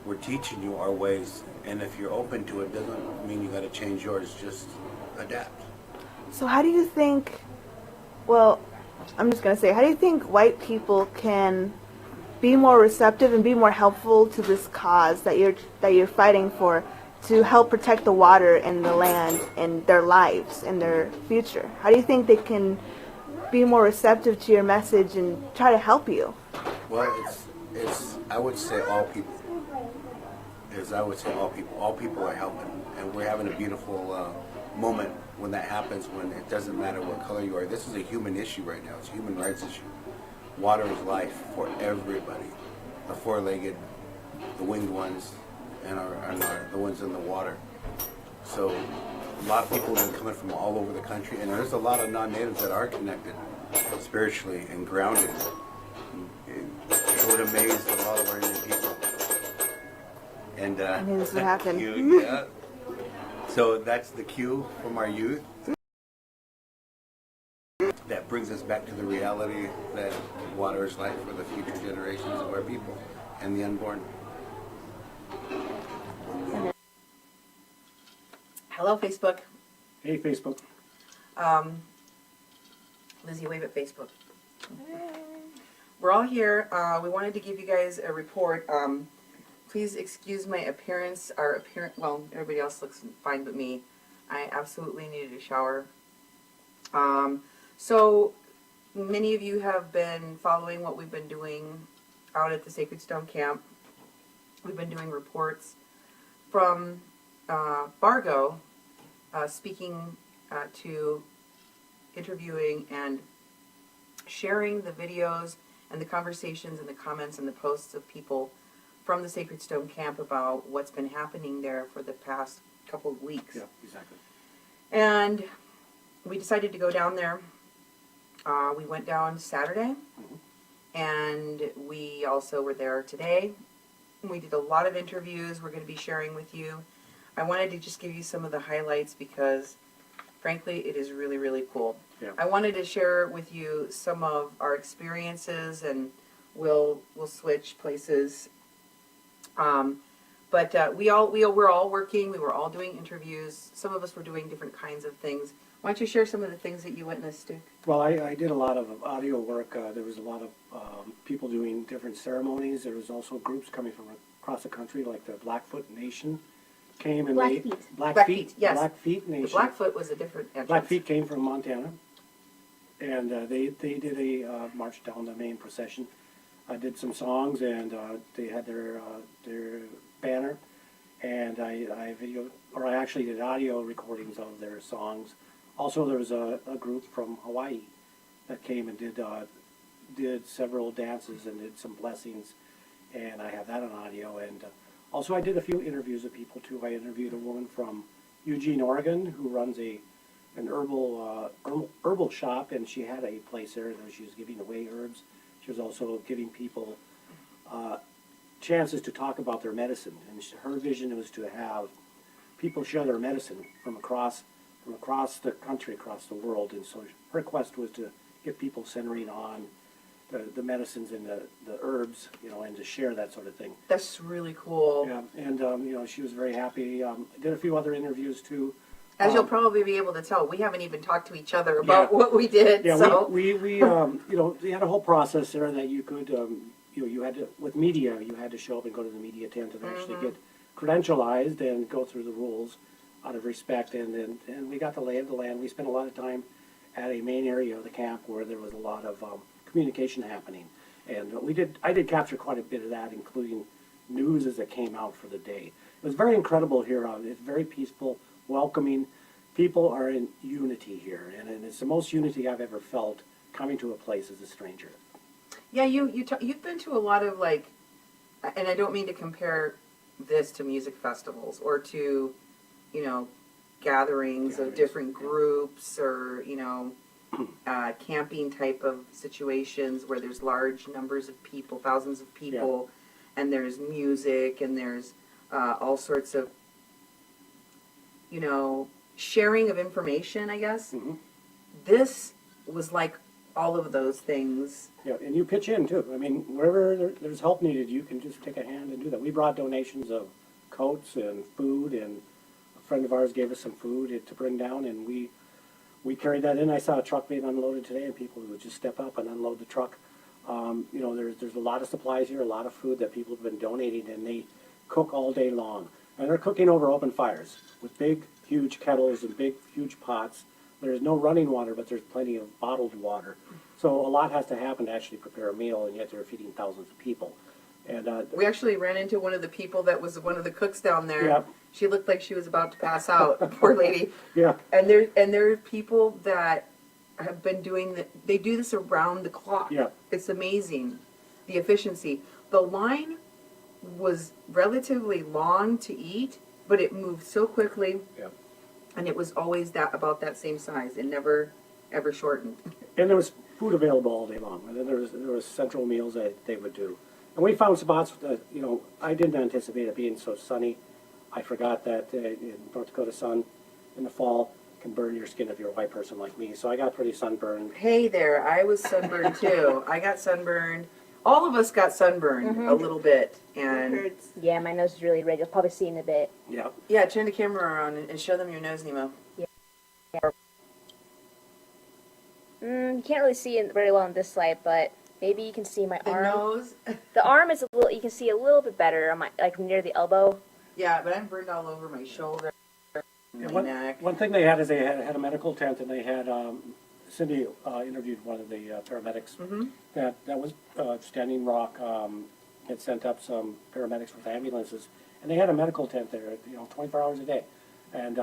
we're teaching you our ways, and if you're open to it, doesn't mean you got to change yours. Just adapt. So how do you think, well, I'm just going to say, how do you think white people can be more receptive and be more helpful to this cause that you're fighting for, to help protect the water and the land and their lives and their future? How do you think they can be more receptive to your message and try to help you? Well, it's I would say all people. I would say all people. All people are helping, and we're having a beautiful moment when that happens. When it doesn't matter what color you are. This is a human issue right now. It's a human rights issue. Water is life for everybody. The four-legged, the winged ones, and the ones in the water. So a lot of people have been coming from all over the country, and there's a lot of non-natives that are connected spiritually and grounded. It would amaze a lot of our Indian people. And I knew this would happen. Yeah. So that's the cue from our youth. That brings us back to the reality that water is life for the future generations of our people and the unborn. Hello, Facebook. Hey, Facebook. Lizzie, wave at Facebook. We're all here. We wanted to give you guys a report. Please excuse my appearance. Well, everybody else looks fine but me. I absolutely needed a shower. So many of you have been following what we've been doing out at the Sacred Stone Camp. We've been doing reports from Fargo, speaking to, interviewing, and sharing the videos and the conversations and the comments and the posts of people from the Sacred Stone Camp about what's been happening there for the past couple of weeks. Yeah, exactly. And we decided to go down there. We went down Saturday, and we also were there today. We did a lot of interviews we're going to be sharing with you. I wanted to just give you some of the highlights because, frankly, it is really, really cool. Yeah. I wanted to share with you some of our experiences, and we'll switch places. But we're all working. We were all doing interviews. Some of us were doing different kinds of things. Why don't you share some of the things that you witnessed, Duke? Well, I did a lot of audio work. There was a lot of people doing different ceremonies. There was also groups coming from across the country, like the Blackfoot Nation came and Blackfeet. Blackfeet, yes. Blackfeet Nation. The Blackfoot was a different entrance. Blackfeet came from Montana, and they did a march down the main procession. I did some songs, and they had their banner, and I actually did audio recordings of their songs. Also, there was a group from Hawaii that came and did several dances and did some blessings, and I have that on audio. And also, I did a few interviews with people too. I interviewed a woman from Eugene, Oregon, who runs an herbal shop, and she had a place there that she was giving away herbs. She was also giving people chances to talk about their medicine, and her vision was to have people share their medicine from across the country, across the world. And so her quest was to get people centering on the medicines and the herbs, and to share that sort of thing. That's really cool. Yeah, and she was very happy. I did a few other interviews too. As you'll probably be able to tell, we haven't even talked to each other about what we did. Yeah, so we they had a whole process there that you could, you had to, with media, you had to show up and go to the media tent and actually get credentialized and go through the rules out of respect. And we got the lay of the land. We spent a lot of time at a main area of the camp where there was a lot of communication happening. And I did capture quite a bit of that, including news as it came out for the day. It was very incredible here. It's very peaceful, welcoming. People are in unity here, and it's the most unity I've ever felt coming to a place as a stranger. yeah, you've been to a lot of, like, and I don't mean to compare this to music festivals or to, gatherings of different groups or camping type of situations where there's large numbers of people, thousands of people, and there's music and there's all sorts of sharing of information, I guess. Mm-hmm. This was like all of those things. Yeah, and you pitch in too. I mean, wherever there's help needed, you can just take a hand and do that. We brought donations of coats and food, and a friend of ours gave us some food to bring down, and we carried that in. I saw a truck being unloaded today, and people would just step up and unload the truck. You know, there's a lot of supplies here, a lot of food that people have been donating, and they cook all day long. And they're cooking over open fires with big, huge kettles and big, huge pots. There's no running water, but there's plenty of bottled water. So a lot has to happen to actually prepare a meal, and yet they're feeding thousands of people. And We actually ran into one of the people that was one of the cooks down there. Yeah. She looked like she was about to pass out, poor lady. yeah, And there are people that have been doing they do this around the clock. Yeah. It's amazing, the efficiency. The line was relatively long to eat, but it moved so quickly. Yeah. And it was always about that same size. It never ever shortened. and there was food available all day long. And then there was central meals that they would do. And we found spots that, you know, I didn't anticipate it being so sunny. I forgot that in North Dakota sun in the fall can burn your skin if you're a white person like me. So I got pretty sunburned. Hey there, I was sunburned too. I got sunburned. All of us got sunburned a little bit. And Hurts. Yeah, my nose is really red. You'll probably see in a bit. Yeah. yeah, turn the camera around and show them your nose, Nemo. You can't really see it very well in this light, but maybe you can see my The arm. nose? The arm is a little. You can see a little bit better on my, like near the elbow. Yeah, but I'm burned all over my shoulder, And my neck. one thing they had is they had a medical tent, and they had Cindy interviewed one of the paramedics. Mhm. That was Standing Rock had sent up some paramedics with ambulances, and they had a medical tent there, you know, 24 hours a day. And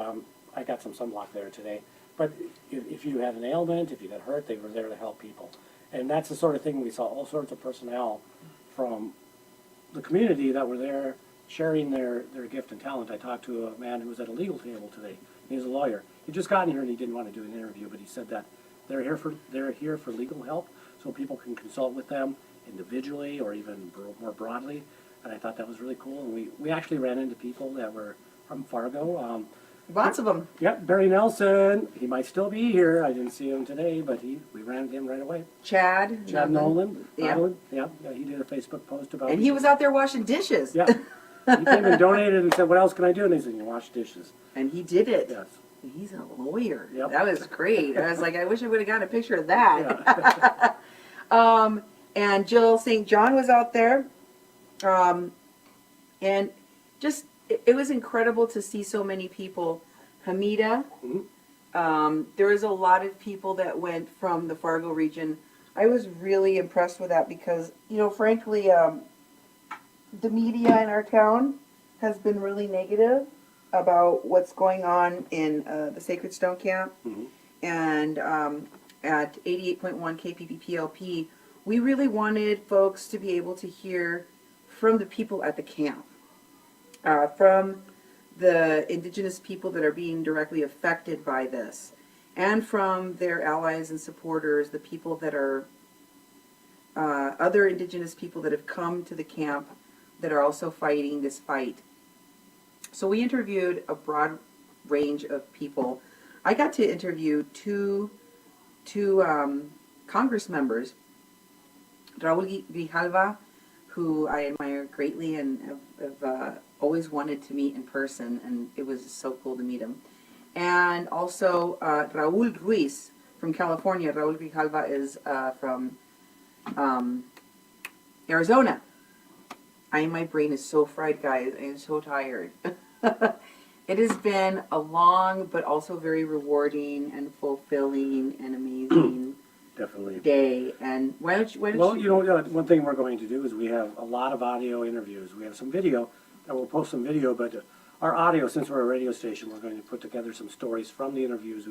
I got some sunblock there today. But if you had an ailment, if you got hurt, they were there to help people. And that's the sort of thing we saw. All sorts of personnel from the community that were there sharing their gift and talent. I talked to a man who was at a legal table today. He was a lawyer. He'd just gotten here and he didn't want to do an interview, but he said that they're here for legal help, so people can consult with them individually or even more broadly. And I thought that was really cool. And we actually ran into people that were from Fargo. Lots of them. Yep, Barry Nelson. He might still be here. I didn't see him today, but we ran into him right away. Chad Nolan. Yeah. Yeah, he did a Facebook post about it. And he was out there washing dishes. Yeah. He came and donated and said, "What else can I do?" And he said, "You wash dishes." And he did it. Yes. He's a lawyer. Yep. That was great. I was like, I wish I would have gotten a picture of that. Yeah. And Jill St. John was out there. And just, it was incredible to see so many people. Hamida. There was a lot of people that went from the Fargo region. I was really impressed with that because, you know, frankly, the media in our town has been really negative about what's going on in the Sacred Stone Camp. And at 88.1 KPPP-LP, we really wanted folks to be able to hear from the people at the camp, from the indigenous people that are being directly affected by this, and from their allies and supporters, the people that are other indigenous people that have come to the camp that are also fighting this fight. So we interviewed a broad range of people. I got to interview two Congress members, Raul Grijalva, who I admire greatly and have always wanted to meet in person, and it was so cool to meet him. And also Raul Ruiz from California. Raul Grijalva is from Arizona. My brain is so fried, guys. I am so tired. It has been a long, but also very rewarding and fulfilling and amazing Definitely. day. And why don't you? Well, you know, one thing we're going to do is we have a lot of audio interviews. We have some video, and we'll post some video, but our audio, since we're a radio station, we're going to put together some stories from the interviews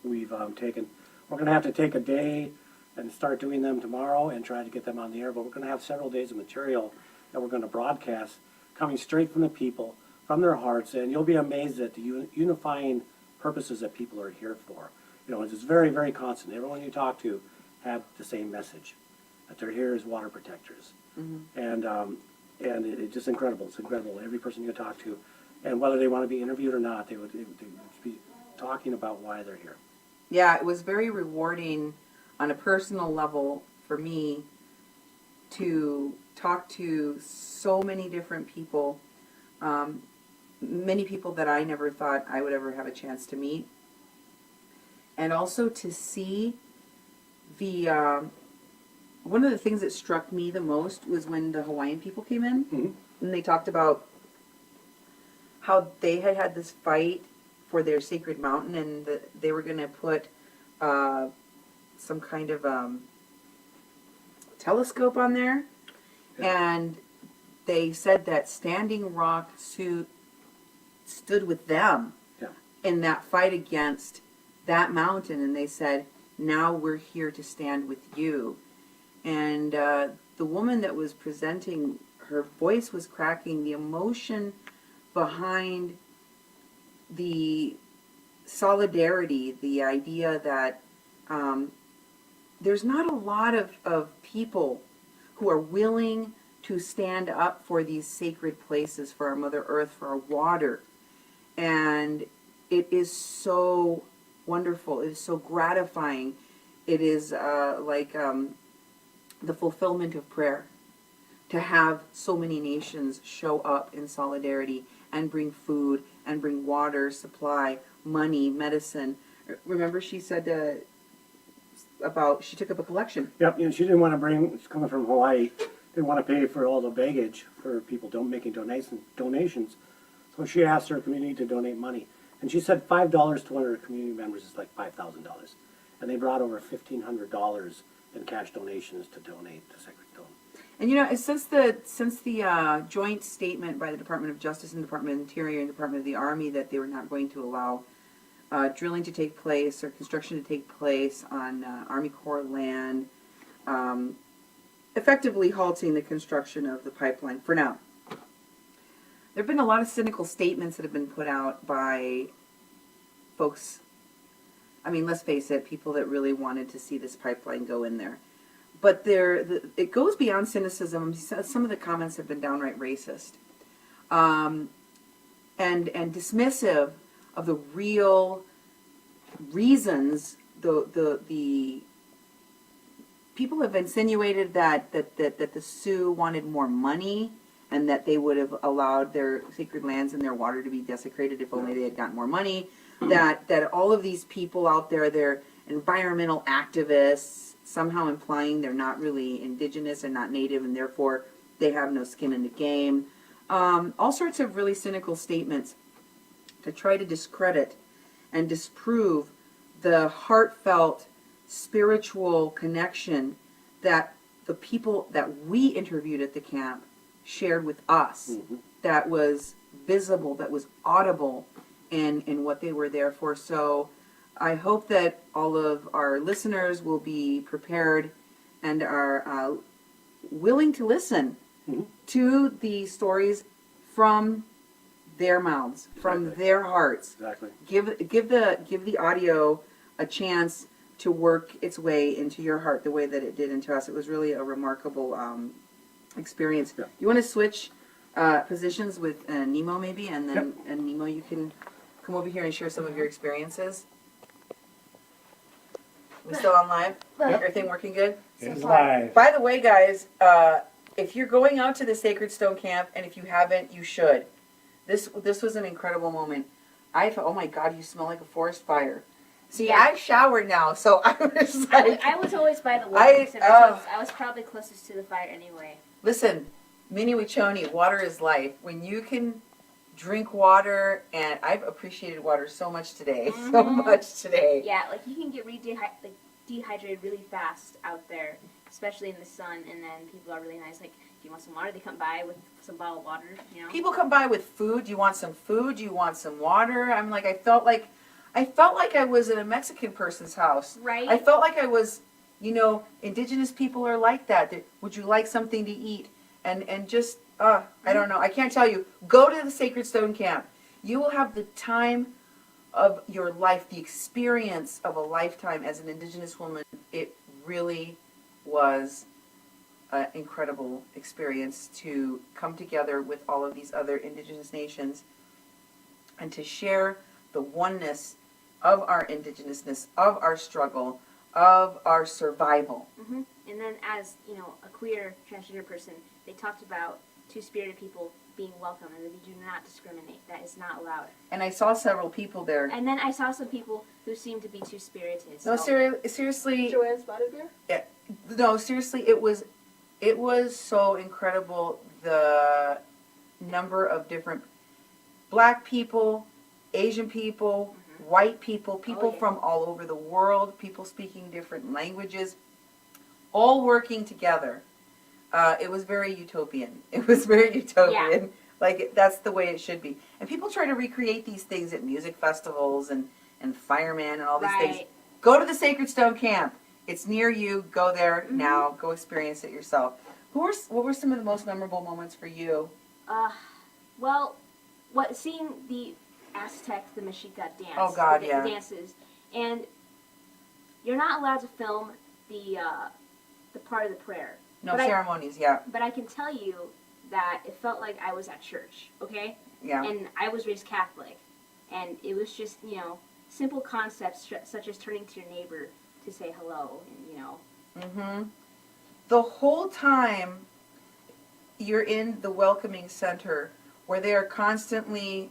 we've taken. We're going to have to take a day and start doing them tomorrow and try to get them on the air, but we're going to have several days of material that we're going to broadcast coming straight from the people, from their hearts, and you'll be amazed at the unifying purposes that people are here for. You know, it's very, very constant. Everyone you talk to had the same message, that they're here as water protectors. And it's just incredible. It's incredible. Every person you talk to, and whether they want to be interviewed or not, they would be talking about why they're here. Yeah, it was very rewarding on a personal level for me to talk to so many different people, many people that I never thought I would ever have a chance to meet. And also to see the, one of the things that struck me the most was when the Hawaiian people came in, and they talked about how they had had this fight for their sacred mountain, and that they were going to put some kind of telescope on there. And they said that Standing Rock stood with them in that fight against that mountain, and they said, now we're here to stand with you. And the woman that was presenting, her voice was cracking, the emotion behind the solidarity, the idea that there's not a lot of people who are willing to stand up for these sacred places, for our Mother Earth, for our water. And it is so wonderful. It is so gratifying. It is like the fulfillment of prayer to have so many nations show up in solidarity and bring food and bring water, supply, money, medicine. Remember she said about, she took up a collection. Yep, and she didn't want to bring, she's coming from Hawaii, didn't want to pay for all the baggage for people making donations. So she asked her community to donate money. And she said $5 to one of her community members is like $5,000. And they brought over $1,500 in cash donations to donate to Sacred Stone. And you know, since the joint statement by the Department of Justice and Department of Interior and Department of the Army that they were not going to allow drilling to take place or construction to take place on Army Corps land, effectively halting the construction of the pipeline for now. There have been a lot of cynical statements that have been put out by folks. I mean, let's face it, people that really wanted to see this pipeline go in there. But it goes beyond cynicism. Some of the comments have been downright racist and dismissive of the real reasons. The people have insinuated that the Sioux wanted more money and that they would have allowed their sacred lands and their water to be desecrated if only they had gotten more money. That all of these people out there, they're environmental activists, somehow implying they're not really indigenous and not native, and therefore they have no skin in the game. All sorts of really cynical statements to try to discredit and disprove the heartfelt spiritual connection that the people that we interviewed at the camp shared with us, that was visible, that was audible in what they were there for. So I hope that all of our listeners will be prepared and are willing to listen to the stories from their mouths, from their hearts. Exactly. Give the audio a chance to work its way into your heart the way that it did into us. It was really a remarkable experience. Yeah. You want to switch positions with Nemo maybe, and then and Nemo, you can come over here and share some of your experiences. We still on live? Everything working good? It's live. By the way, guys, if you're going out to the Sacred Stone Camp, and if you haven't, you should. This was an incredible moment. I thought, oh my God, you smell like a forest fire. See, I've showered now, so I was like... I was always by the water center, so I was probably closest to the fire anyway. Listen, Mini Wichoni, water is life. When you can drink water, and I've appreciated water so much today, so much today. Yeah, like you can get dehydrated really fast out there, especially in the sun, and then people are really nice. Like, do you want some water? They come by with some bottled water, you know? People come by with food. Do you want some food? Do you want some water? I'm like, I felt like I was at a Mexican person's house. Right. I felt like I was, you know, indigenous people are like that. Would you like something to eat? And just, I don't know. I can't tell you. Go to the Sacred Stone Camp. You will have the time of your life, the experience of a lifetime as an indigenous woman. It really was an incredible experience to come together with all of these other indigenous nations and to share the oneness of our indigenousness, of our struggle, of our survival. Hmm. And then, as you know, a queer transgender person, they talked about two-spirited people being welcome, and that we do not discriminate. That is not allowed. And I saw several people there. And then I saw some people who seemed to be two-spirited. No, So. seriously. Joanne Spotted Bear? Yeah, no, seriously, it was so incredible, the number of different black people, Asian people, white people, people from all over the world, people speaking different languages, all working together. It was very utopian. It was very utopian. Yeah. Like, that's the way it should be. And people try to recreate these things at music festivals and fireman and all these things. Right. Go to the Sacred Stone Camp. It's near you. Go there now. Go experience it yourself. What were some of the most memorable moments for you? Well, seeing the Aztec, the Mexica dance. Oh, God, yeah. The dances. And you're not allowed to film the part of the prayer. No, but ceremonies, yeah. But I can tell you that it felt like I was at church, okay? Yeah. And I was raised Catholic. And it was just, you know, simple concepts such as turning to your neighbor to say hello, and, you know. Mm-hmm. The whole time you're in the welcoming center, where they are constantly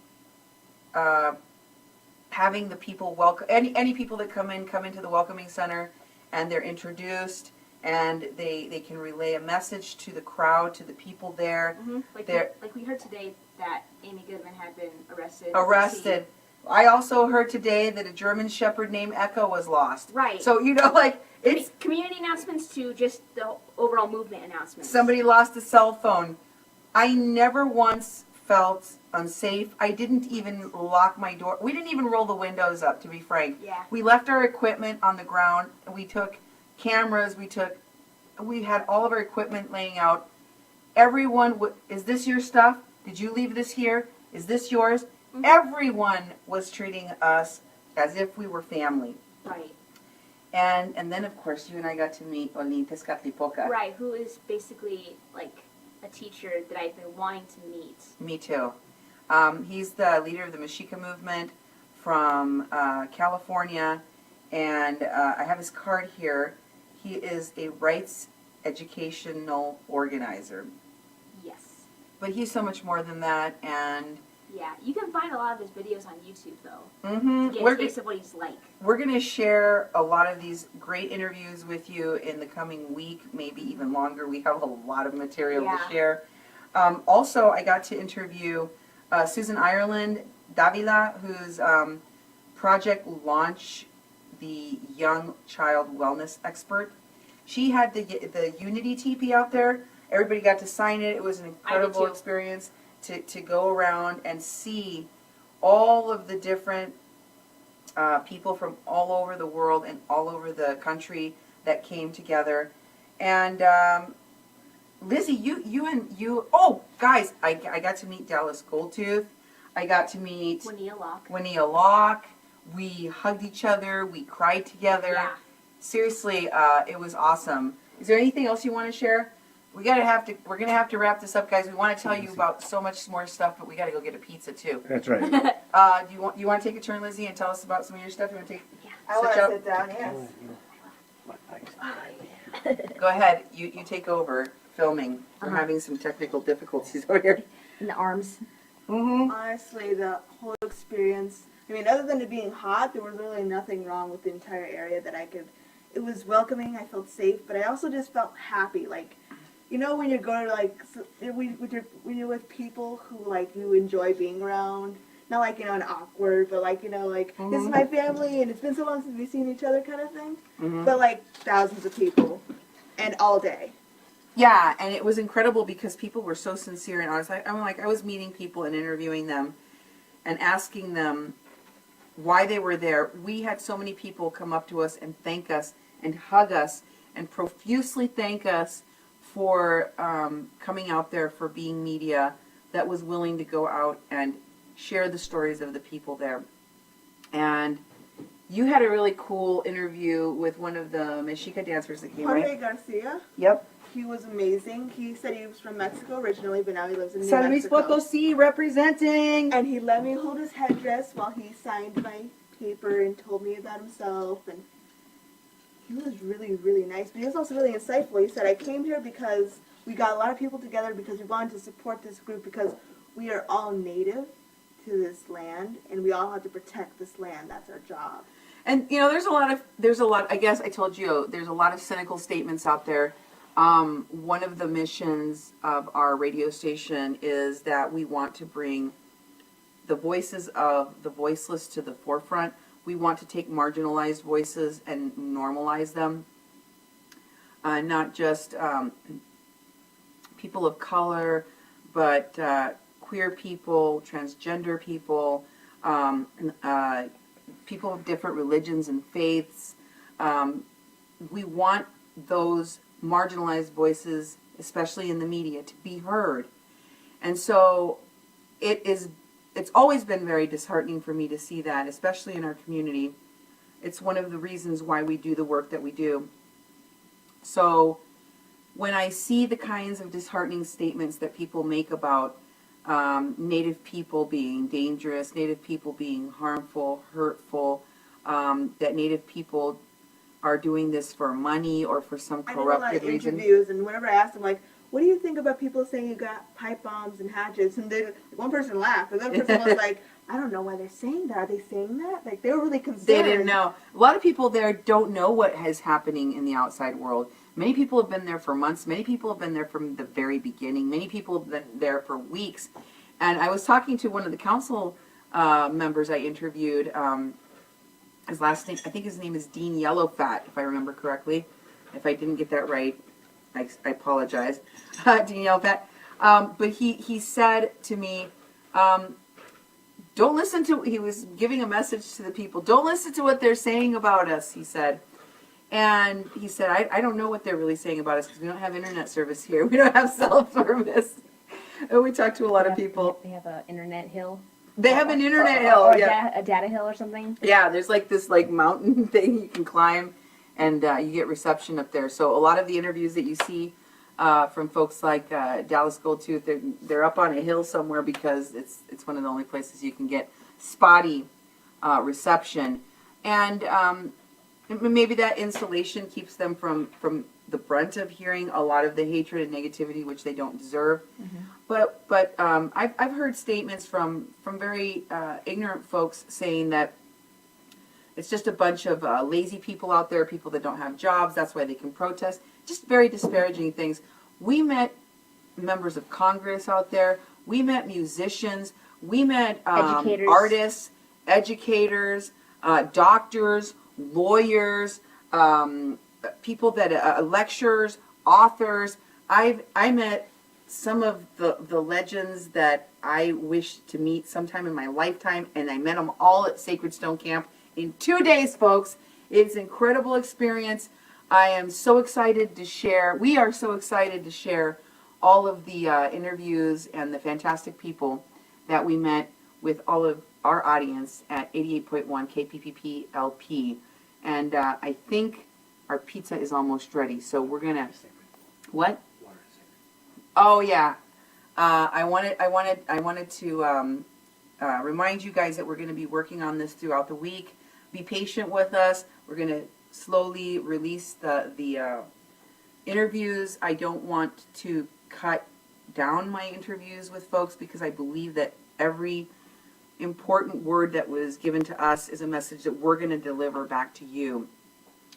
having the people welcome, any people that come into the welcoming center, and they're introduced, and they can relay a message to the crowd, to the people there. Mm-hmm. Like we heard today that Amy Goodman had been arrested. Arrested. I also heard today that a German Shepherd named Echo was lost. Right. So, you know, like, it's... Community announcements to just the overall movement announcements. Somebody lost a cell phone. I never once felt unsafe. I didn't even lock my door. We didn't even roll the windows up, to be frank. Yeah. We left our equipment on the ground. We took cameras. We had all of our equipment laying out. Everyone, is this your stuff? Did you leave this here? Is this yours? Mm-hmm. Everyone was treating us as if we were family. Right. And then, of course, you and I got to meet Olin Tezcatlipoca. Right, who is basically like a teacher that I've been wanting to meet. Me too. He's the leader of the Mexica movement from California, and I have his card here. He is a rights educational organizer. Yes. But he's so much more than that, and... Yeah, you can find a lot of his videos on YouTube, though, Mm-hmm. to get a taste of what he's like. We're going to share a lot of these great interviews with you in the coming week, maybe even longer. We have a lot of material to share. Also, I got to interview Susan Ireland Davila, whose project Launch, the Young Child Wellness Expert. She had the Unity teepee out there. Everybody got to sign it. It was an incredible experience to go around and see all of the different people from all over the world and all over the country that came together. And Lizzie, oh, guys, I got to meet Dallas Goldtooth. I got to meet Winnea Locke. We hugged each other. We cried together. Yeah. Seriously, it was awesome. Is there anything else you want to share? We're gonna have to wrap this up, guys. We want to tell you about so much more stuff, but we got to go get a pizza too. That's right. Do you want to take a turn, Lizzie, and tell us about some of your stuff? You want to take? Yeah. I want to sit down, yes. Go ahead. You take over filming. We're having some technical difficulties over here. In the arms. Mm-hmm. Honestly, the whole experience, I mean, other than it being hot, there was really nothing wrong with the entire area that it was welcoming, I felt safe, but I also just felt happy, like, you know, when you go to, like, when you're with people who, like, you enjoy being around, not like, you know, an awkward, but like, you know, like, this is my family, and it's been so long since we've seen each other kind of thing, but like, thousands of people, and all day. Yeah, and it was incredible because people were so sincere and honest. I was meeting people and interviewing them and asking them why they were there. We had so many people come up to us and thank us and hug us and profusely thank us for coming out there, for being media that was willing to go out and share the stories of the people there. And you had a really cool interview with one of the Mexica dancers that came, Jorge right? Garcia. Yep. He was amazing. He said he was from Mexico originally, but now he lives in New San Luis Mexico. Potosí representing. And he let me hold his headdress while he signed my paper and told me about himself. And He was really, really nice, but he was also really insightful. He said, I came here because we got a lot of people together because we wanted to support this group because we are all native to this land and we all have to protect this land. That's our job. And you know, there's a lot. I guess I told you there's a lot of cynical statements out there. One of the missions of our radio station is that we want to bring the voices of the voiceless to the forefront. We want to take marginalized voices and normalize them. Not just people of color, but queer people, transgender people, people of different religions and faiths. We want those marginalized voices, especially in the media, to be heard. And so it's always been very disheartening for me to see that, especially in our community. It's one of the reasons why we do the work that we do. So when I see the kinds of disheartening statements that people make about Native people being dangerous, Native people being harmful, hurtful, that Native people are doing this for money or for some corrupted reason. I did a lot of interviews, and whenever I asked them, like, what do you think about people saying you got pipe bombs and hatchets? And one person laughed, and the other person was like, I don't know why they're saying that. Are they saying that? Like, they were really concerned. They didn't know. A lot of people there don't know what is happening in the outside world. Many people have been there for months. Many people have been there from the very beginning. Many people have been there for weeks. And I was talking to one of the council members I interviewed. His last name, I think his name is Dean Yellowfat, if I remember correctly. If I didn't get that right, I apologize. Dean Yellowfat. But he said to me, don't listen to, he was giving a message to the people, don't listen to what they're saying about us, he said. And he said, I don't know what they're really saying about us because we don't have internet service here. We don't have cell service. And we talk to a lot of people. They have an internet hill. They have an internet hill, or yeah. A data hill or something. Yeah, there's like this like mountain thing you can climb, and you get reception up there. So a lot of the interviews that you see from folks like Dallas Goldtooth, they're up on a hill somewhere because it's one of the only places you can get spotty reception, and maybe that insulation keeps them from the brunt of hearing a lot of the hatred and negativity which they don't deserve. Mm-hmm. But I've heard statements from very ignorant folks saying that it's just a bunch of lazy people out there, people that don't have jobs, that's why they can protest. Just very disparaging things. We met members of Congress out there. We met musicians. We met artists, educators, doctors, lawyers, people that lecturers, authors. I met some of the legends that I wish to meet sometime in my lifetime, and I met them all at Sacred Stone Camp in 2 days, folks. It's an incredible experience. I am so excited to share. We are so excited to share all of the interviews and the fantastic people that we met with all of our audience at 88.1 KPPP-LP. And I think our pizza is almost ready, so we're gonna. What? Oh yeah, I wanted to remind you guys that we're going to be working on this throughout the week. Be patient with us. We're going to slowly release the interviews. I don't want to cut down my interviews with folks because I believe that every important word that was given to us is a message that we're going to deliver back to you.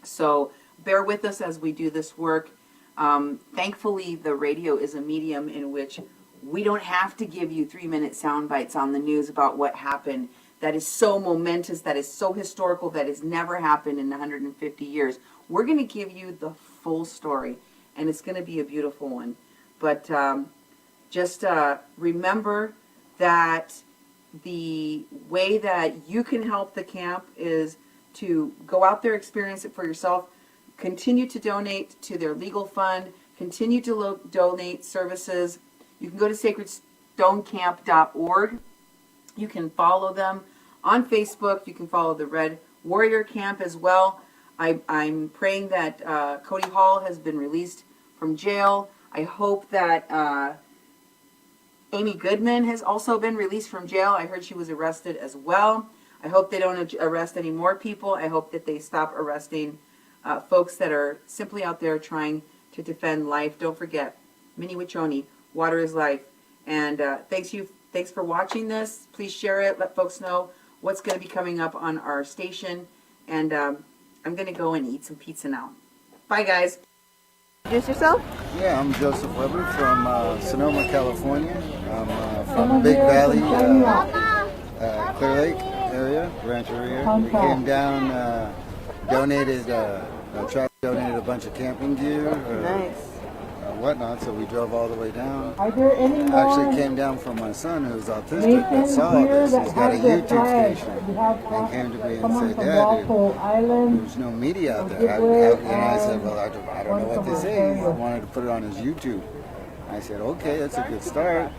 So bear with us as we do this work. Thankfully, the radio is a medium in which we don't have to give you 3-minute sound bites on the news about what happened. That is so momentous, that is so historical, that has never happened in 150 years. We're going to give you the full story, and it's going to be a beautiful one. But just remember that the way that you can help the camp is to go out there, experience it for yourself, continue to donate to their legal fund, continue to donate services. You can go to sacredstonecamp.org. You can follow them on Facebook. You can follow the Red Warrior Camp as well. I'm praying that Cody Hall has been released from jail. I hope that Amy Goodman has also been released from jail. I heard she was arrested as well. I hope they don't arrest any more people. I hope that they stop arresting folks that are simply out there trying to defend life. Don't forget, Mini Wachoni, water is life. And thanks for watching this. Please share it. Let folks know what's going to be coming up on our station. And I'm going to go and eat some pizza now. Bye, guys. Introduce yourself. Yeah, I'm Joseph Weber from Sonoma, California. I'm from Big Valley, Clear Lake area, Rancho area. We came down, donated a bunch of camping gear, whatnot, so we drove all the way down. Actually came down from my son who's autistic that saw this. He's got a YouTube station and came to me and said, Dad, there's no media out there. And I said, well, I don't know what to say. He wanted to put it on his YouTube. I said, okay, that's a good start.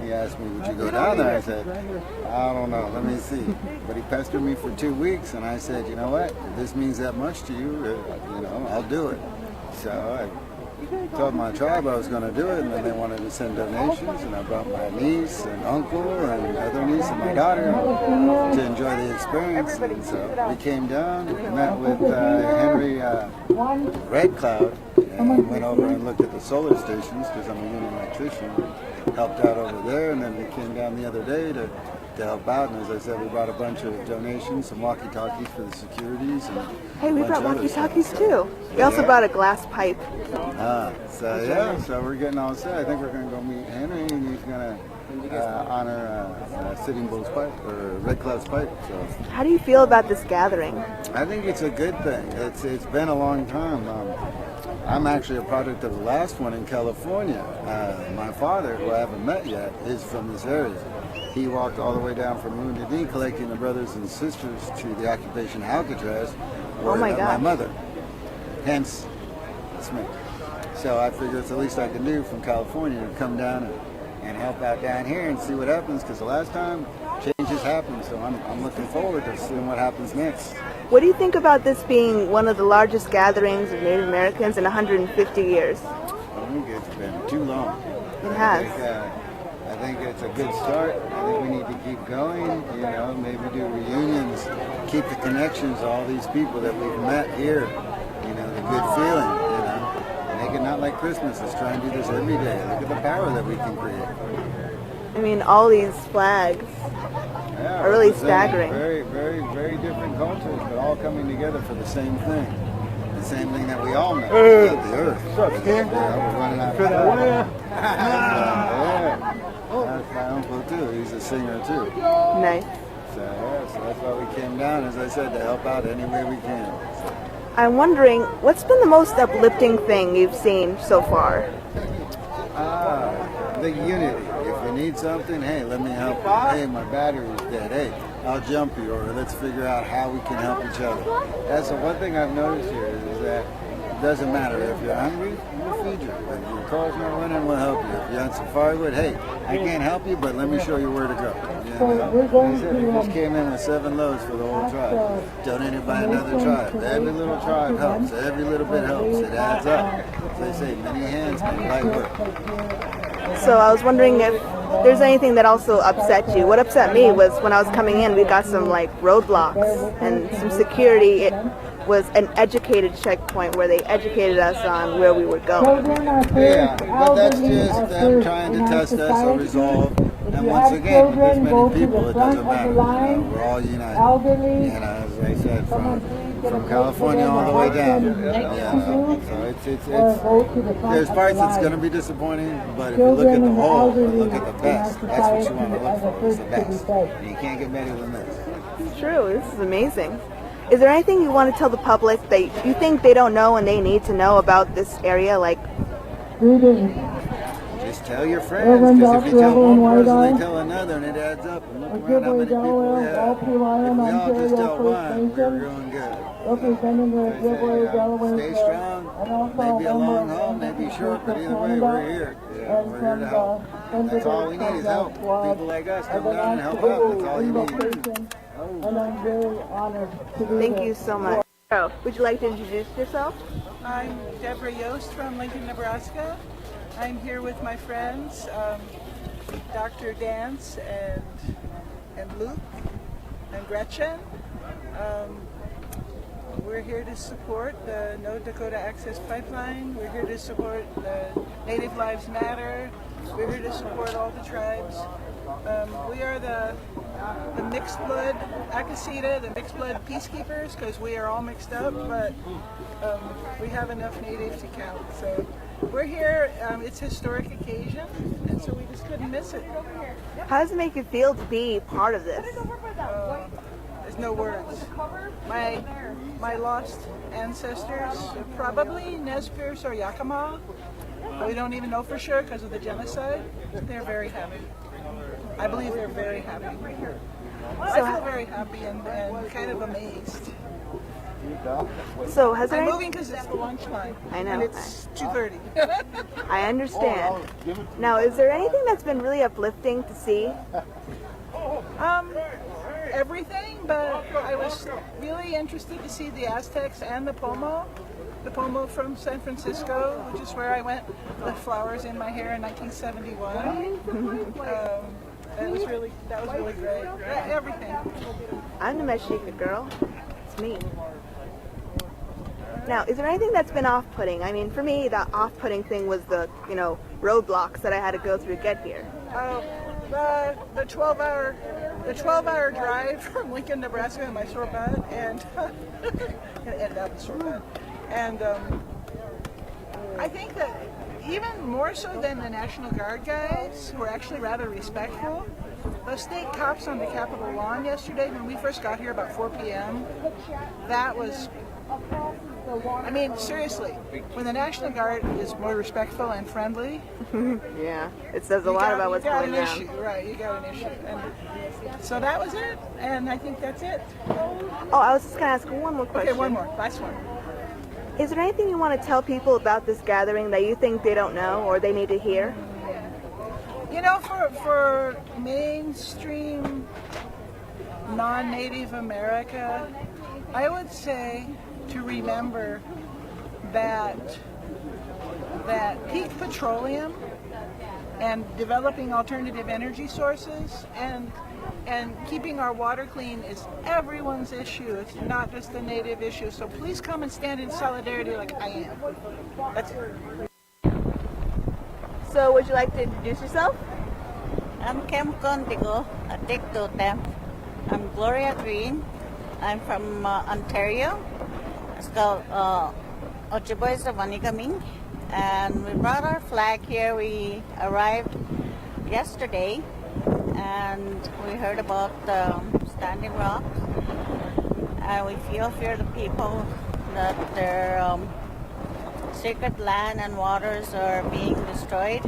He asked me, would you go down there? I said, I don't know, let me see. But he pestered me for 2 weeks, and I said, you know what, if this means that much to you, I'll do it. So I told my tribe I was going to do it, and then they wanted to send donations, and I brought my niece and uncle and other niece and my daughter to enjoy the experience. And so we came down, met with Henry Red Cloud, and went over and looked at the solar stations because I'm a union electrician. Helped out over there, and then we came down the other day to help out. And as I said, we brought a bunch of donations, some walkie-talkies for the securities. And hey, we brought walkie-talkies too. We also brought a glass pipe. So we're getting all set. I think we're going to go meet Henry, and he's going to honor Sitting Bull's pipe, or Red Cloud's pipe. So, how do you feel about this gathering? I think it's a good thing. It's been a long time. I'm actually a product of the last one in California. My father, who I haven't met yet, is from this area. He walked all the way down from Wounded Knee collecting the brothers and sisters to the occupation Alcatraz, where my mother. Hence, it's me. So I figured it's the least I can do from California to come down and help out down here and see what happens, because the last time changes happened. So I'm looking forward to seeing what happens next. What do you think about this being one of the largest gatherings of Native Americans in 150 years? I think it's been too long. It has. I think it's a good start. I think we need to keep going, maybe do reunions, keep the connections, all these people that we've met here, the good feeling, Make it not like Christmas. Let's try and do this every day. Look at the power that we can create. I mean, all these flags are really staggering. Very, very, very different cultures, but all coming together for the same thing. The same thing that we all know, the earth. We're running out of time. That's my uncle too. He's a singer too. Nice. So that's why we came down, as I said, to help out any way we can. I'm wondering, what's been the most uplifting thing you've seen so far? The unity. If you need something, hey, let me help you. Hey, my battery's dead. Hey, I'll jump you, or let's figure out how we can help each other. That's the one thing I've noticed here is that it doesn't matter. If you're hungry, we'll feed you. If your car's not running, we'll help you. If you're on some firewood, hey, I can't help you, but let me show you where to go. We just came in with 7 loads for the whole tribe, donated by another tribe. Every little tribe helps. Every little bit helps. It adds up. As they say, many hands make light work. So I was wondering if there's anything that also upset you. What upset me was when I was coming in, we got some roadblocks and some security. It was an educated checkpoint where they educated us on where we would go. Yeah, but that's just them trying to test us or resolve. And once again, with this many people, it doesn't matter. We're all united. As I said, from California all the way down. So there's parts that's going to be disappointing, but if you look at the whole, look at the best, that's what you want to look for, is the best. And you can't get better than this. It's true. This is amazing. Is there anything you want to tell the public that you think they don't know and they need to know about this area? Just tell your friends, because if you tell one person, they tell another, and it adds up. And look around how many people we have. If we all just tell one, we're doing good. Stay strong. Maybe a long haul, maybe short, but either way, we're here. We're here to help. That's all we need is help. People like us come down and help out. That's all you need. And I'm very honored to do Thank you so much. Would you like to introduce yourself? I'm Deborah Yost from Lincoln, Nebraska. I'm here with my friends, Dr. Dance and Luke and Gretchen. We're here to support the North Dakota Access Pipeline. We're here to support the Native Lives Matter. We're here to support all the tribes. We are the mixed blood Akasita, the mixed blood peacekeepers, because we are all mixed up, but we have enough Native to count. So we're here. It's a historic occasion, and so we just couldn't miss it. How does it make you feel to be part of this? There's no words. My lost ancestors, probably Nez Perce or Yakima, we don't even know for sure because of the genocide. They're very happy. I believe they're very happy. I feel very happy and kind of amazed. So has there I'm moving because it's the lunch line. I know. And it's 2:30. I understand. Now, is there anything that's been really uplifting to see? Everything, but I was really interested to see the Aztecs and the Pomo. The Pomo from San Francisco, which is where I went with flowers in my hair in 1971. That was really great. Everything. I'm the Mexica girl. It's me. Now, is there anything that's been off-putting? I mean, for me, the off-putting thing was the, roadblocks that I had to go through to get here. The 12-hour drive from Lincoln, Nebraska, in my sore butt, and ended up in sore butt. And I think that even more so than the National Guard guys, who are actually rather respectful, those state cops on the Capitol lawn yesterday, when we first got here about 4 p.m., that was, I mean, seriously, when the National Guard is more respectful and friendly, yeah, it says a lot about what's going on. You got an issue, right? You got an issue, and so that was it, and I think that's it. Oh, I was just gonna ask one more question. Okay, one more, last one. Is there anything you want to tell people about this gathering that you think they don't know or they need to hear? For mainstream non-Native America, I would say to remember that peak petroleum and developing alternative energy sources and keeping our water clean is everyone's issue. It's not just a Native issue. So please come and stand in solidarity like I am. That's it. So would you like to introduce yourself? I'm Kem Kondigo, a Dictotem. I'm Gloria Green. I'm from Ontario. It's called Ojibwe Savanigaming. And we brought our flag here. We arrived yesterday and we heard about Standing Rock. And we feel for the people that their sacred land and waters are being destroyed.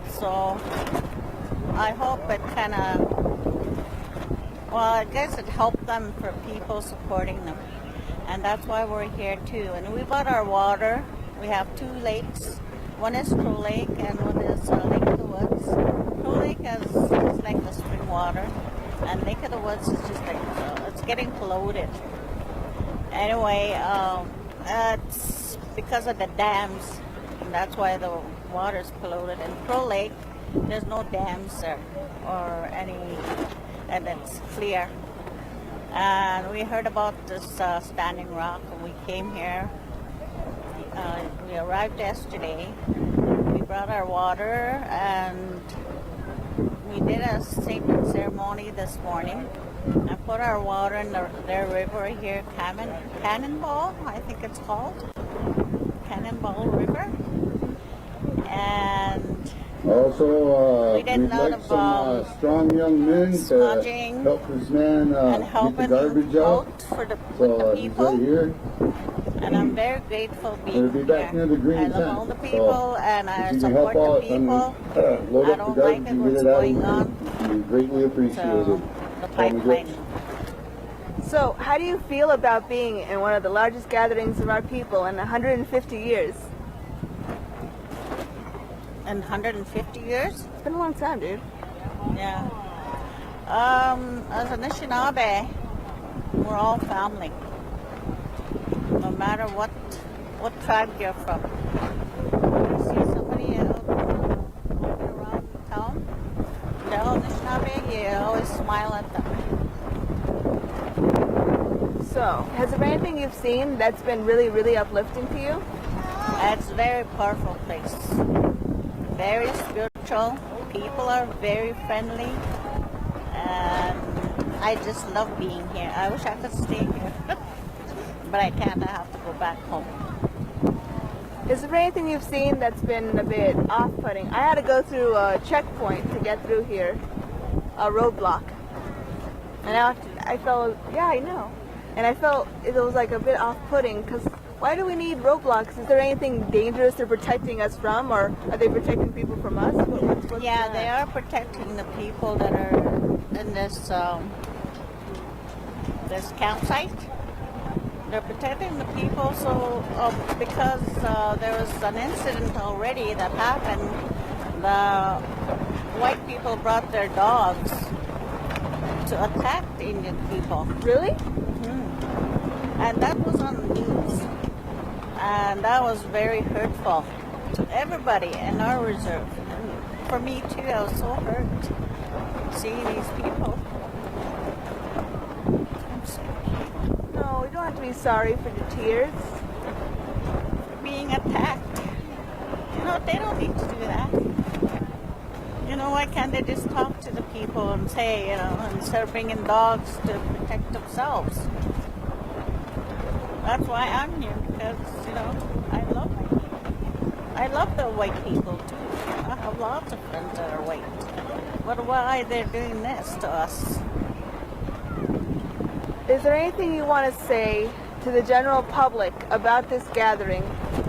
So I hope it kind of, I guess it helped them for people supporting them. And that's why we're here too. And we bought our water. We have 2 lakes. One is Crow Lake and one is Lake of the Woods. Crow Lake is like the spring water. And Lake of the Woods is just like, it's getting polluted. Anyway, it's because of the dams. And that's why the water is polluted. In Crow Lake, there's no dams there or any, and it's clear. And we heard about this Standing Rock when we came here. We arrived yesterday. We brought our water and we did a sacred ceremony this morning. I put our water in their river here, Cannonball, I think it's called. Cannonball River. And also, we did a lot of strong young men to smudging help this man and get helping the garbage out. for the So people. he's right here. And I'm very grateful We'll being be back here. near the green I love tent. all the people and I if you can help support the out and people. load I up the don't garbage like it and get what's it out, going on. we greatly appreciate So, it. the pipeline. So how do you feel about being in one of the largest gatherings of our people in 150 years? In 150 years? It's been a long time, dude. Yeah. As a Anishinaabe, we're all family. No matter what tribe you're from. When you see somebody out walking around town, they're all Anishinaabe, you always smile at them. So, has there been anything you've seen that's been really, really uplifting to you? It's a very powerful place. Very spiritual. People are very friendly. And I just love being here. I wish I could stay here. But I can't. I have to go back home. Is there anything you've seen that's been a bit off-putting? I had to go through a checkpoint to get through here, a roadblock. And I felt, yeah, I know. And I felt it was like a bit off-putting because why do we need roadblocks? Is there anything dangerous they're protecting us from, or are they protecting people from us? What's yeah, they are protecting the people that are in this this campsite. They're protecting the people, so because there was an incident already that happened, the white people brought their dogs to attack the Indian people. Really? Mm-hmm. And that was on the news. And that was very hurtful to everybody in our reserve. And for me too, I was so hurt seeing these people. No, we don't have to be sorry for the tears. Being attacked. You know, they don't need to do that. You know, why can't they just talk to the people and say, you know, instead of bringing dogs to protect themselves? That's why I'm here, because, you know, I love the white people too. I have lots of friends that are white. But why they're doing this to us? Is there anything you want to say to the general public about this gathering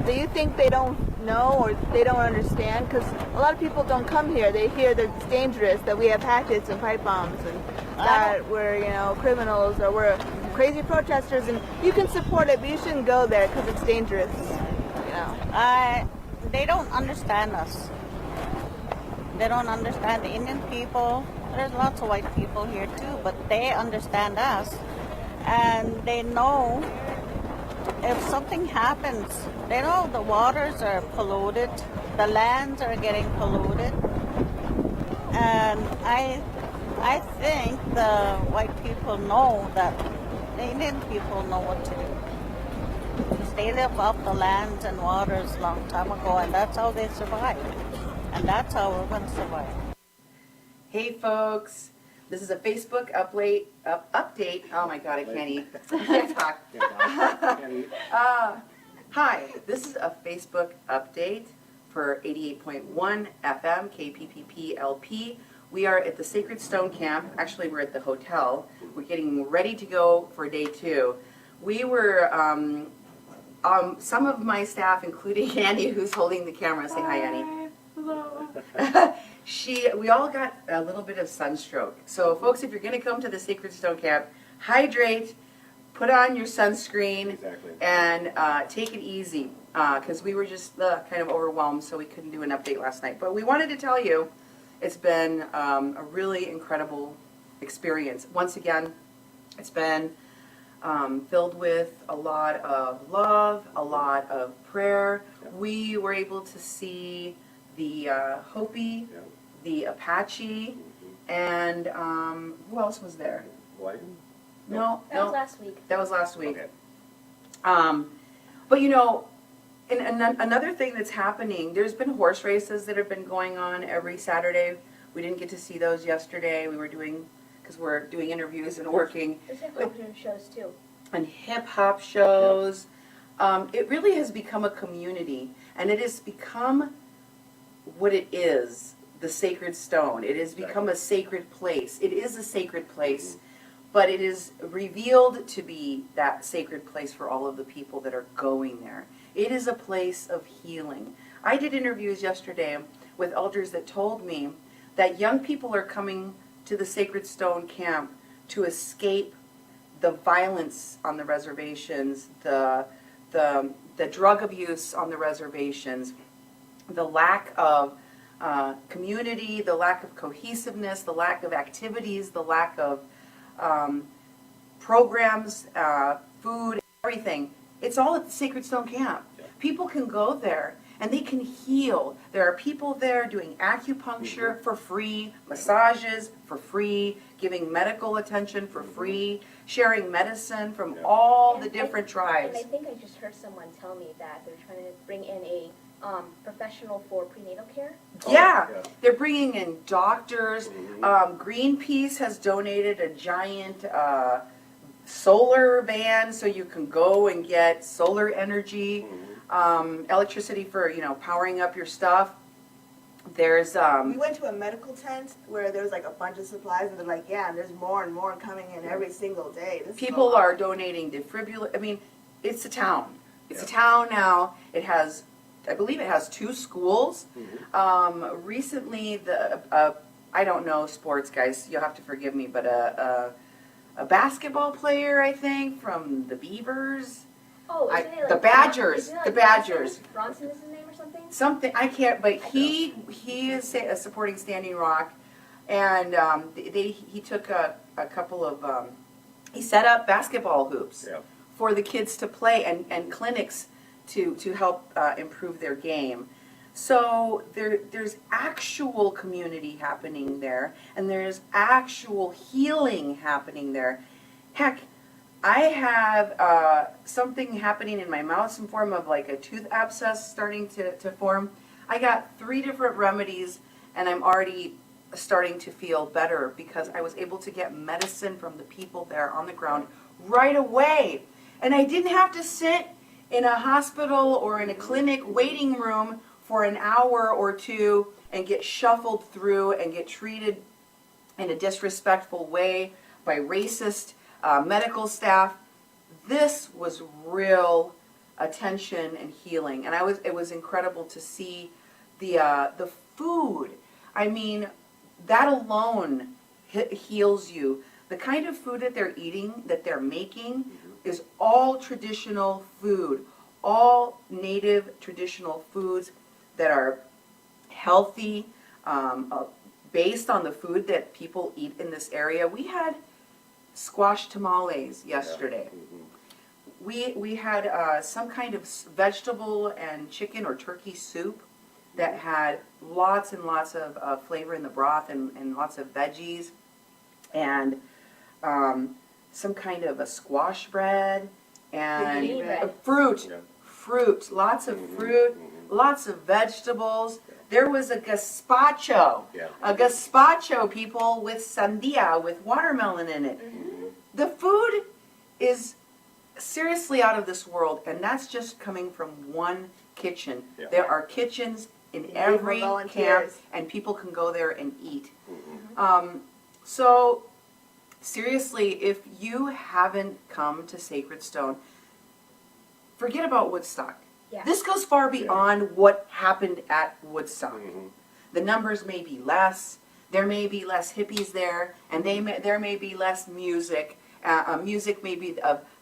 that you think they don't know or they don't understand? Because a lot of people don't come here. They hear that it's dangerous, that we have hatchets and pipe bombs, and that we're, you know, criminals, or we're crazy protesters, and you can support it, but you shouldn't go there because it's dangerous. You know. They don't understand us. They don't understand the Indian people. There's lots of white people here too, but they understand us. And they know if something happens, they know the waters are polluted, the lands are getting polluted. And I think the white people know that the Indian people know what to do. Because they live off the lands and waters a long time ago, and that's how they survived. And that's how we're going to survive. Hey folks, this is a Facebook update. Oh my God, I can't eat. I can't talk. Hi, this is a Facebook update for 88.1 FM KPPP-LP. We are at the Sacred Stone Camp. Actually, we're at the hotel. We're getting ready to go for day 2. We were, some of my staff, including Annie, who's holding the camera. Say hi, Annie. Hello. We all got a little bit of sunstroke. So folks, if you're going to come to the Sacred Stone Camp, hydrate, put on your sunscreen, and take it easy, because we were just kind of overwhelmed, so we couldn't do an update last night. But we wanted to tell you it's been a really incredible experience. Once again, it's been filled with a lot of love, a lot of prayer. We were able to see the Hopi, the Apache, and who else was there? White? No, That was last week. That was last week. Okay. But you know, another thing that's happening, there's been horse races that have been going on every Saturday. We didn't get to see those yesterday. We were doing, because we're doing interviews and working. There's hip-hop shows too. And hip-hop shows. It really has become a community, and it has become what it is, the Sacred Stone. It has become a sacred place. It is a sacred place, but it is revealed to be that sacred place for all of the people that are going there. It is a place of healing. I did interviews yesterday with elders that told me that young people are coming to the Sacred Stone Camp to escape the violence on the reservations, the drug abuse on the reservations, the lack of community, the lack of cohesiveness, the lack of activities, the lack of programs, food, everything. It's all at the Sacred Stone Camp. People can go there and they can heal. There are people there doing acupuncture for free, massages for free, giving medical attention for free, sharing medicine from all the different tribes. And I think I just heard someone tell me that they're trying to bring in a professional for prenatal care. Yeah, they're bringing in doctors. Greenpeace has donated a giant solar van so you can go and get solar energy, electricity for, you know, powering up your stuff. There's we went to a medical tent where there was like a bunch of supplies, and they're like, yeah, and there's more and more coming in every single day. People are donating defibrillator. I mean, it's a town. It's a town now. It has, I believe it has 2 schools. Recently, I don't know sports, guys. You'll have to forgive me, but a basketball player, I think, from the Beavers. Oh, isn't it like the Badgers. Isn't it like The Badgers. Bronson is his name or something? Something I can't, but he is supporting Standing Rock, and he took a couple of he set up basketball hoops for the kids to play and clinics to help improve their game. So there's actual community happening there, and there's actual healing happening there. Heck, I have something happening in my mouth, some form of like a tooth abscess starting to form. I got 3 different remedies, and I'm already starting to feel better because I was able to get medicine from the people there on the ground right away. And I didn't have to sit in a hospital or in a clinic waiting room for an hour or 2 and get shuffled through and get treated in a disrespectful way by racist medical staff. This was real attention and healing, and it was incredible to see the food. I mean, that alone heals you. The kind of food that they're eating, that they're making, is all traditional food, all native traditional foods that are healthy, based on the food that people eat in this area. We had squash tamales yesterday. We had some kind of vegetable and chicken or turkey soup that had lots and lots of flavor in the broth and lots of veggies, and some kind of a squash bread and fruit, lots of fruit, lots of vegetables. There was a gazpacho, people, with sandia, with watermelon in it. The food is seriously out of this world, and that's just coming from one kitchen. There are kitchens in every camp, and people can go there and eat. So, seriously, if you haven't come to Sacred Stone, forget about Woodstock. This goes far beyond what happened at Woodstock. The numbers may be less, there may be less hippies there, and there may be less music. Music may be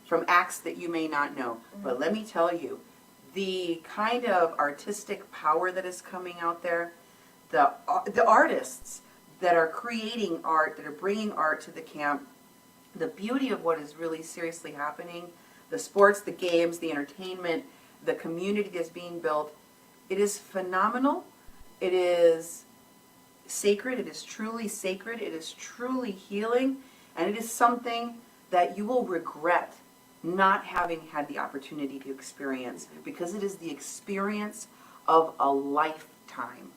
from acts that you may not know. But let me tell you, the kind of artistic power that is coming out there, the artists that are creating art, that are bringing art to the camp, the beauty of what is really seriously happening, the sports, the games, the entertainment, the community that's being built, it is phenomenal. It is sacred. It is truly sacred. It is truly healing. And it is something that you will regret not having had the opportunity to experience, because it is the experience of a lifetime.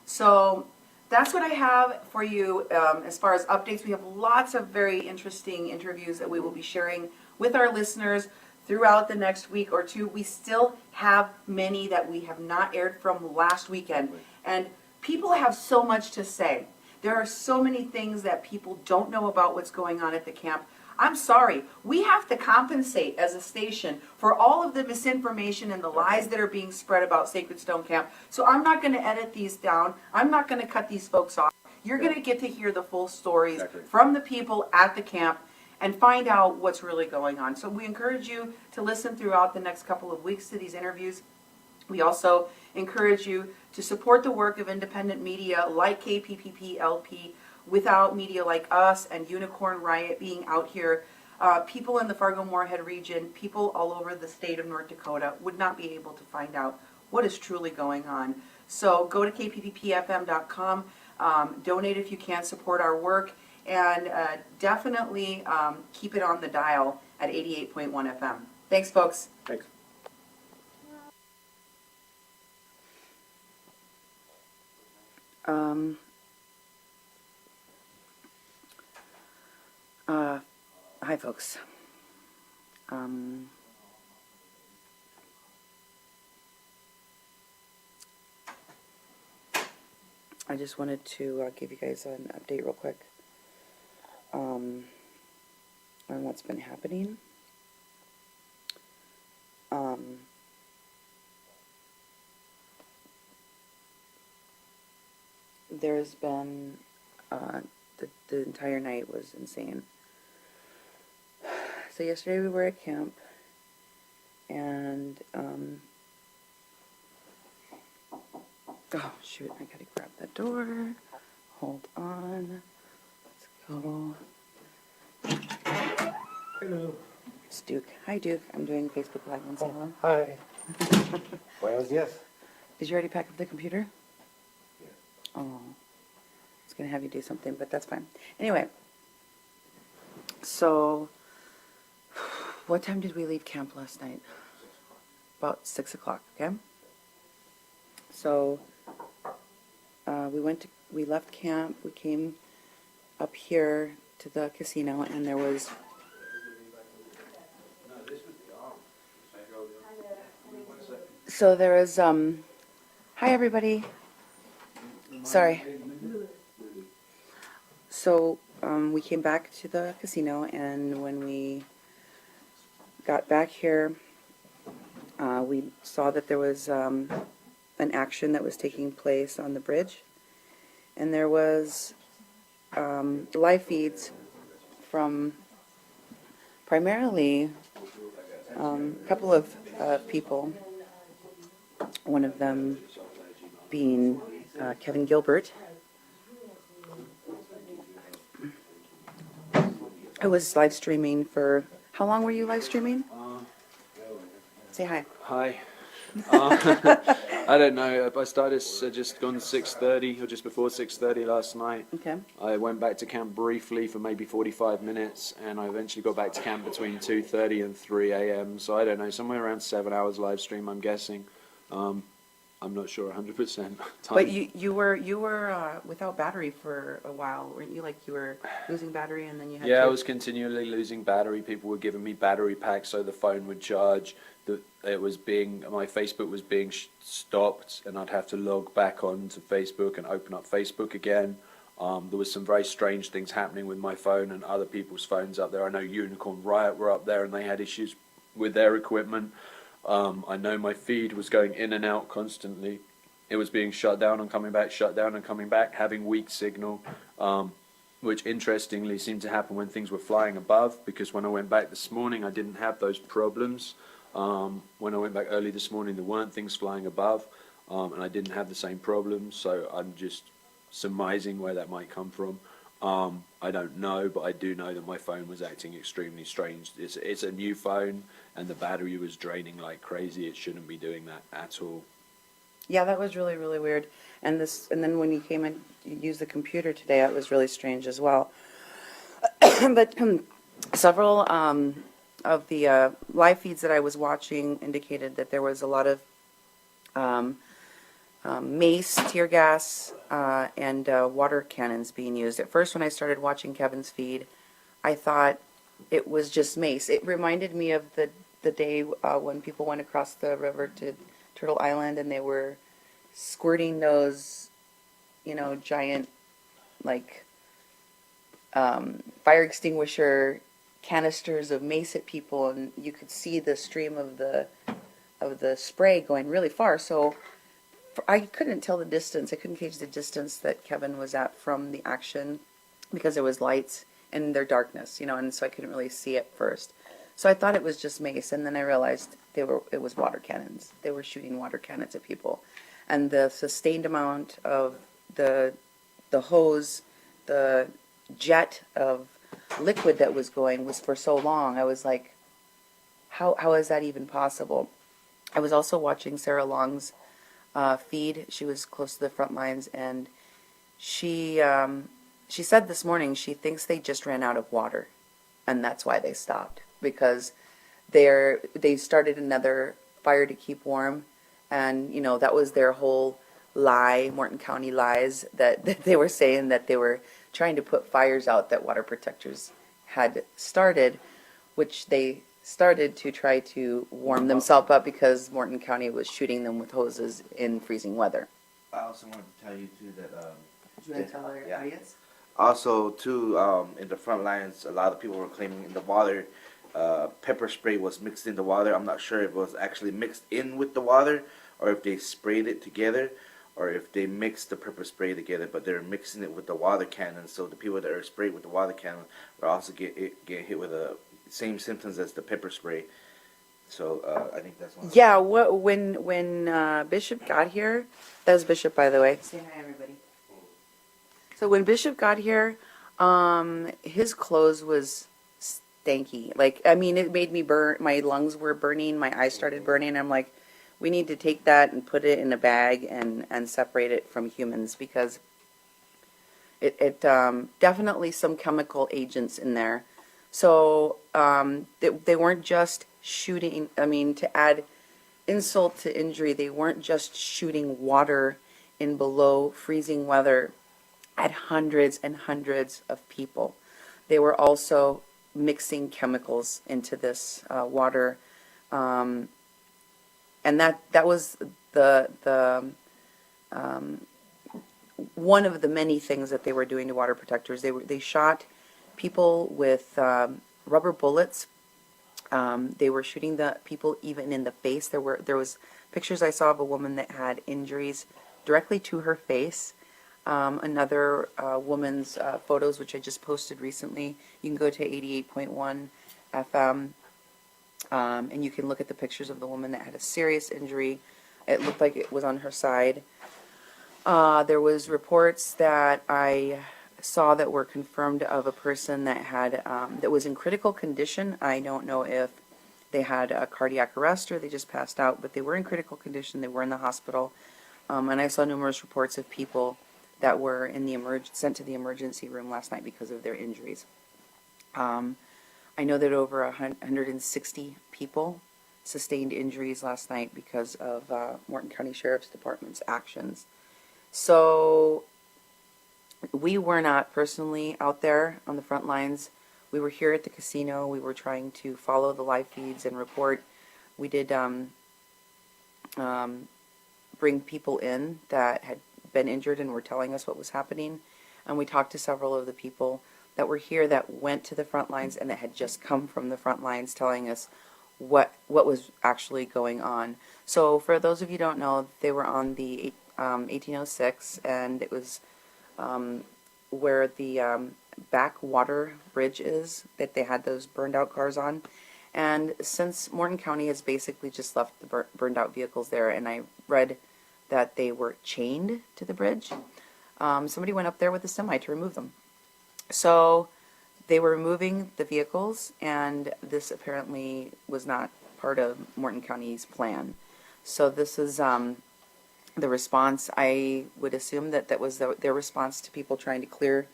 So that's what I have for you as far as updates. We have lots of very interesting interviews that we will be sharing with our listeners throughout the next week or 2. We still have many that we have not aired from last weekend. And people have so much to say. There are so many things that people don't know about what's going on at the camp. I'm sorry, we have to compensate as a station for all of the misinformation and the lies that are being spread about Sacred Stone Camp. So I'm not going to edit these down. I'm not going to cut these folks off. You're going to get to hear the full stories from the people at the camp and find out what's really going on. So we encourage you to listen throughout the next couple of weeks to these interviews. We also encourage you to support the work of independent media like KPPP-LP. Without media like us and Unicorn Riot being out here, people in the Fargo-Moorhead region, people all over the state of North Dakota would not be able to find out what is truly going on. So go to kpppfm.com, donate if you can, support our work, and definitely keep it on the dial at 88.1 FM. Thanks, folks. Thanks. Hi, folks. I just wanted to give you guys an update real quick on what's been happening. There's been the entire night was insane. So yesterday we were at camp, and oh shoot, I gotta grab that door. Hold on. Let's go. Hello. It's Duke. Hi, Duke. I'm doing Facebook Live and say hello. Hi. Buenos días. Did you already pack up the computer? Yeah. Oh, I was gonna have you do something, but that's fine. Anyway, so what time did we leave camp last night? About 6 o'clock. Okay. So we left camp. We came up here to the casino, and there was hi everybody. Sorry. So we came back to the casino, and when we got back here, we saw that there was an action that was taking place on the bridge, and there was live feeds from primarily a couple of people, one of them being Kevin Gilbert, who was live streaming for, how long were you live streaming? Say hi. Hi. I don't know. I started just gone 6:30 or just before 6:30 last night. Okay. I went back to camp briefly for maybe 45 minutes, and I eventually got back to camp between 2:30 and 3 a.m. So I don't know, somewhere around 7 hours live stream, I'm guessing. I'm not sure 100%. But you were without battery for a while, weren't you? Like you were losing battery, and then you had Yeah, to... I was continually losing battery. People were giving me battery packs so the phone would charge. My Facebook was being stopped, and I'd have to log back onto Facebook and open up Facebook again. There was some very strange things happening with my phone and other people's phones up there. I know Unicorn Riot were up there, and they had issues with their equipment. I know my feed was going in and out constantly. It was being shut down and coming back, shut down and coming back, having weak signal, which interestingly seemed to happen when things were flying above, because when I went back this morning, I didn't have those problems. When I went back early this morning, there weren't things flying above, and I didn't have the same problems, so I'm just surmising where that might come from. I don't know, but I do know that my phone was acting extremely strange. It's a new phone, and the battery was draining like crazy. It shouldn't be doing that at all. Yeah, that was really, really weird. And then when you came and you used the computer today, it was really strange as well. But several of the live feeds that I was watching indicated that there was a lot of mace, tear gas, and water cannons being used. At first, when I started watching Kevin's feed, I thought it was just mace. It reminded me of the day when people went across the river to Turtle Island, and they were squirting those, giant, like, fire extinguisher canisters of mace at people, and you could see the stream of the spray going really far. So I couldn't tell the distance. I couldn't gauge the distance that Kevin was at from the action because there was lights and their darkness, and so I couldn't really see it first. So I thought it was just mace, and then I realized it was water cannons. They were shooting water cannons at people, and the sustained amount of the hose, the jet of liquid that was going was for so long. I was like, how is that even possible? I was also watching Sarah Long's feed. She was close to the front lines, and she said this morning she thinks they just ran out of water, and that's why they stopped, because they started another fire to keep warm, and that was their whole lie, Morton County lies, that they were saying that they were trying to put fires out that water protectors had started, which they started to try to warm themselves up because Morton County was shooting them with hoses in freezing weather. I also wanted to tell you too that Do you want to tell our audience? also too in the front lines, a lot of people were claiming in the water, pepper spray was mixed in the water. I'm not sure if it was actually mixed in with the water or if they sprayed it together or if they mixed the pepper spray together, but they're mixing it with the water cannon. So the people that are sprayed with the water cannon were also get hit with the same symptoms as the pepper spray. So I think that's one. Yeah, when Bishop got here, that was Bishop, by the way. Say hi, everybody. So when Bishop got here, his clothes was stanky. Like, I mean, it made me burn. My lungs were burning. My eyes started burning. I'm like, we need to take that and put it in a bag and separate it from humans, because it definitely some chemical agents in there. So they weren't just shooting. I mean, to add insult to injury, they weren't just shooting water in below freezing weather at hundreds and hundreds of people. They were also mixing chemicals into this water, and that was the one of the many things that they were doing to water protectors. They shot people with rubber bullets. They were shooting the people even in the face. There was pictures I saw of a woman that had injuries directly to her face. Another woman's photos, which I just posted recently. You can go to 88.1 FM, and you can look at the pictures of the woman that had a serious injury. It looked like it was on her side. There was reports that I saw that were confirmed of a person that had that was in critical condition. I don't know if they had a cardiac arrest or they just passed out, but they were in critical condition. They were in the hospital, and I saw numerous reports of people that were in the sent to the emergency room last night because of their injuries. I know that over 160 people sustained injuries last night because of Morton County Sheriff's Department's actions. So we were not personally out there on the front lines. We were here at the casino. We were trying to follow the live feeds and report. We did bring people in that had been injured and were telling us what was happening. And we talked to several of the people that were here that went to the front lines and that had just come from the front lines telling us what was actually going on. So for those of you who don't know, they were on the 1806, and it was where the backwater bridge is that they had those burned out cars on. And since Morton County has basically just left the burned out vehicles there, and I read that they were chained to the bridge, somebody went up there with a semi to remove them. So they were removing the vehicles, and this apparently was not part of Morton County's plan. So this is the response. I would assume that that was their response to people trying to clear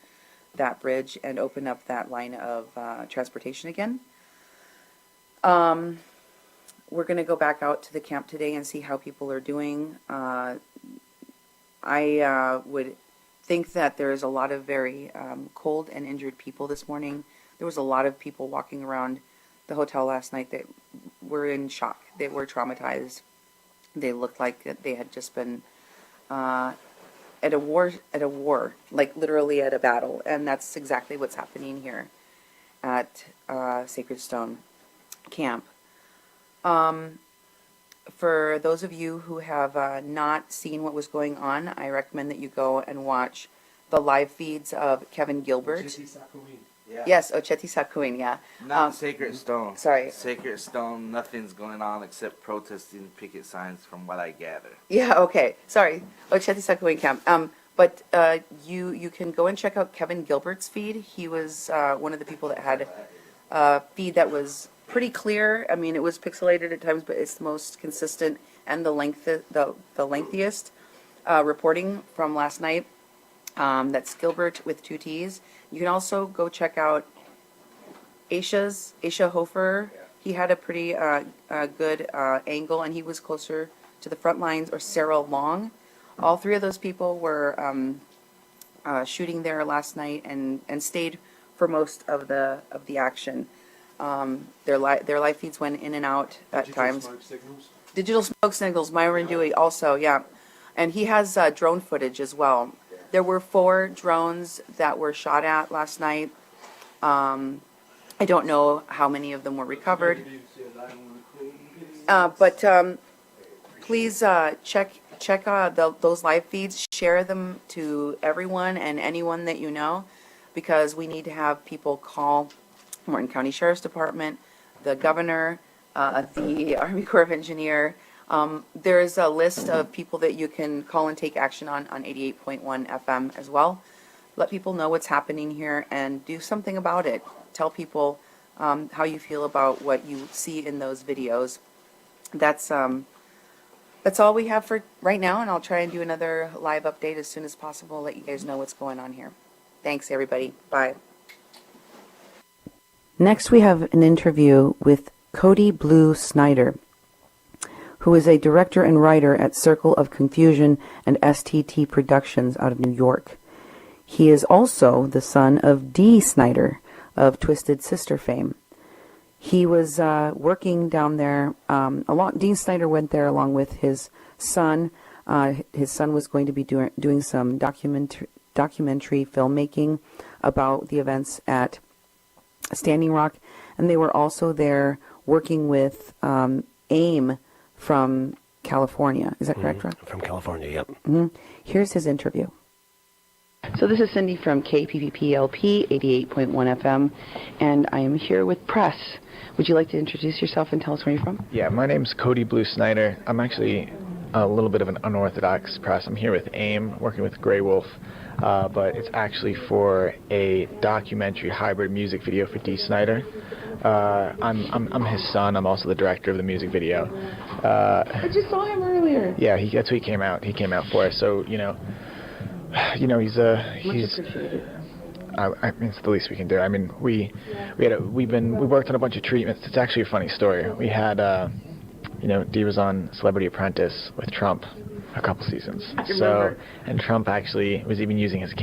that bridge and open up that line of transportation again. We're going to go back out to the camp today and see how people are doing. I would think that there is a lot of very cold and injured people this morning. There was a lot of people walking around the hotel last night that were in shock. They were traumatized. They looked like they had just been at a war, like literally at a battle. And that's exactly what's happening here at Sacred Stone Camp. For those of you who have not seen what was going on, I recommend that you go and watch the live feeds of Kevin Gilbert. Yeah. Yes, Ocheti Sakuin, yeah. Not Sacred Stone. Sorry. Sacred Stone, nothing's going on except protesting picket signs from what I gather. Yeah, okay. Sorry. Ocheti Sakuin Camp. But you can go and check out Kevin Gilbert's feed. He was one of the people that had a feed that was pretty clear. I mean, it was pixelated at times, but it's the most consistent and the lengthiest reporting from last night. That's Gilbert with 2 T's. You can also go check out Aisha Hofer. He had a pretty good angle, and he was closer to the front lines. Or Sarah Long. All 3 of those people were shooting there last night and stayed for most of the action. Their live feeds went in and out at times. Digital smoke signals. Myron Dewey also, yeah, and he has drone footage as well. There were 4 drones that were shot at last night. I don't know how many of them were recovered. But please check those live feeds. Share them to everyone and anyone that you know, because we need to have people call Morton County Sheriff's Department, the governor, the Army Corps of Engineer. There's a list of people that you can call and take action on 88.1 FM as well. Let people know what's happening here and do something about it. Tell people how you feel about what you see in those videos. That's all we have for right now, and I'll try and do another live update as soon as possible, let you guys know what's going on here. Thanks, everybody. Bye. Next, we have an interview with Cody Blue Snyder, who is a director and writer at Circle of Confusion and STT Productions out of New York. He is also the son of Dee Snyder of Twisted Sister fame. He was working down there. Dean Snyder went there along with his son. His son was going to be doing some documentary filmmaking about the events at Standing Rock, and they were also there working with AIM from California. Is that correct, Rob? From California, yep. Mm-hmm. Here's his interview. So this is Cindy from KPPP-LP 88.1 FM, and I am here with press. Would you like to introduce yourself and tell us where you're from? Yeah, my name's Cody Blue Snyder. I'm actually a little bit of an unorthodox press. I'm here with AIM, working with Grey Wolf, but it's actually for a documentary hybrid music video for Dee Snyder. I'm his son. I'm also the director of the music video. I just saw him earlier. Yeah, that's who he came out. He came out for us. So he's I mean, it's the least we can do. I mean, we worked on a bunch of treatments. It's actually a funny story. We had Dee was on Celebrity Apprentice with Trump a couple seasons. And Trump actually was even using his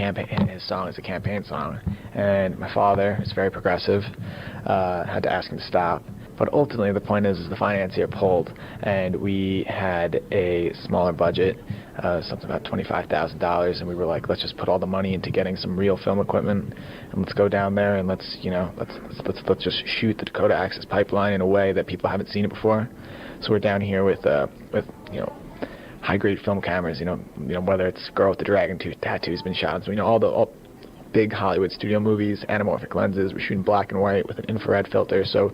song as a campaign song. And my father is very progressive, had to ask him to stop. But ultimately, the point is the financier pulled, and we had a smaller budget, something about $25,000, and we were like, let's just put all the money into getting some real film equipment, and let's go down there and let's just shoot the Dakota Access Pipeline in a way that people haven't seen it before. So we're down here with high-grade film cameras, whether it's Girl with the Dragon Tooth Tattoo's been shot, so all big Hollywood studio movies, anamorphic lenses. We're shooting black and white with an infrared filter, so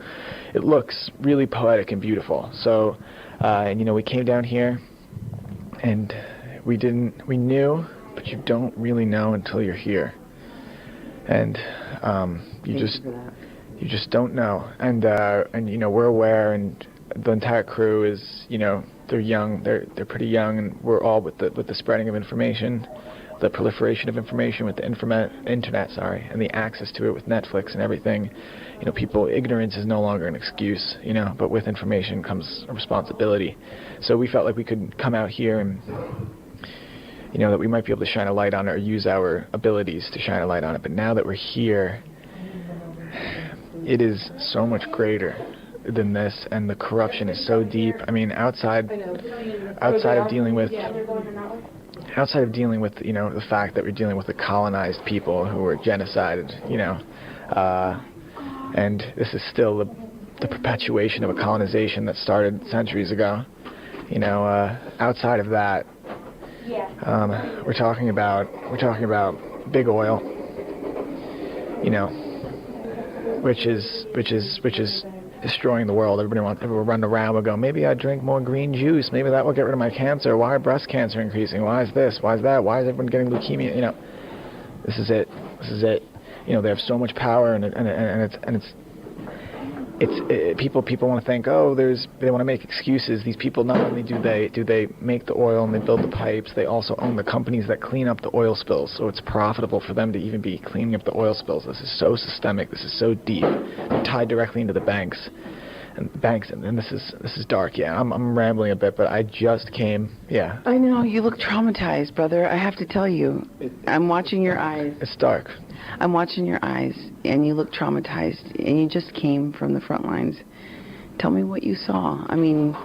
it looks really poetic and beautiful. So, we came down here, and we knew, but you don't really know until you're here, and you just don't know. And we're aware, and the entire crew is, they're young, they're pretty young, and we're all with the spreading of information, the proliferation of information with the internet, and the access to it with Netflix and everything. Ignorance is no longer an excuse, but with information comes a responsibility. So we felt like we could come out here and, that we might be able to shine a light on it or use our abilities to shine a light on it. But now that we're here, it is so much greater than this, and the corruption is so deep. I mean, outside of dealing with the fact that we're dealing with the colonized people who were genocided, and this is still the perpetuation of a colonization that started centuries ago. Outside of that, we're talking about big oil, which is destroying the world. Everybody will run around and go, maybe I drink more green juice, maybe that will get rid of my cancer. Why are breast cancer increasing? Why is this? Why is that? Why is everyone getting leukemia? This is it. They have so much power, and people want to think, oh, they want to make excuses. These people, not only do they make the oil and they build the pipes, they also own the companies that clean up the oil spills. So it's profitable for them to even be cleaning up the oil spills. This is so systemic. This is so deep. They're tied directly into the banks. And this is dark. Yeah, I'm rambling a bit, but I just came. Yeah. I know you look traumatized, brother. I have to tell you, I'm watching your eyes. It's dark. I'm watching your eyes, and you look traumatized, and you just came from the front lines. Tell me what you saw. I mean,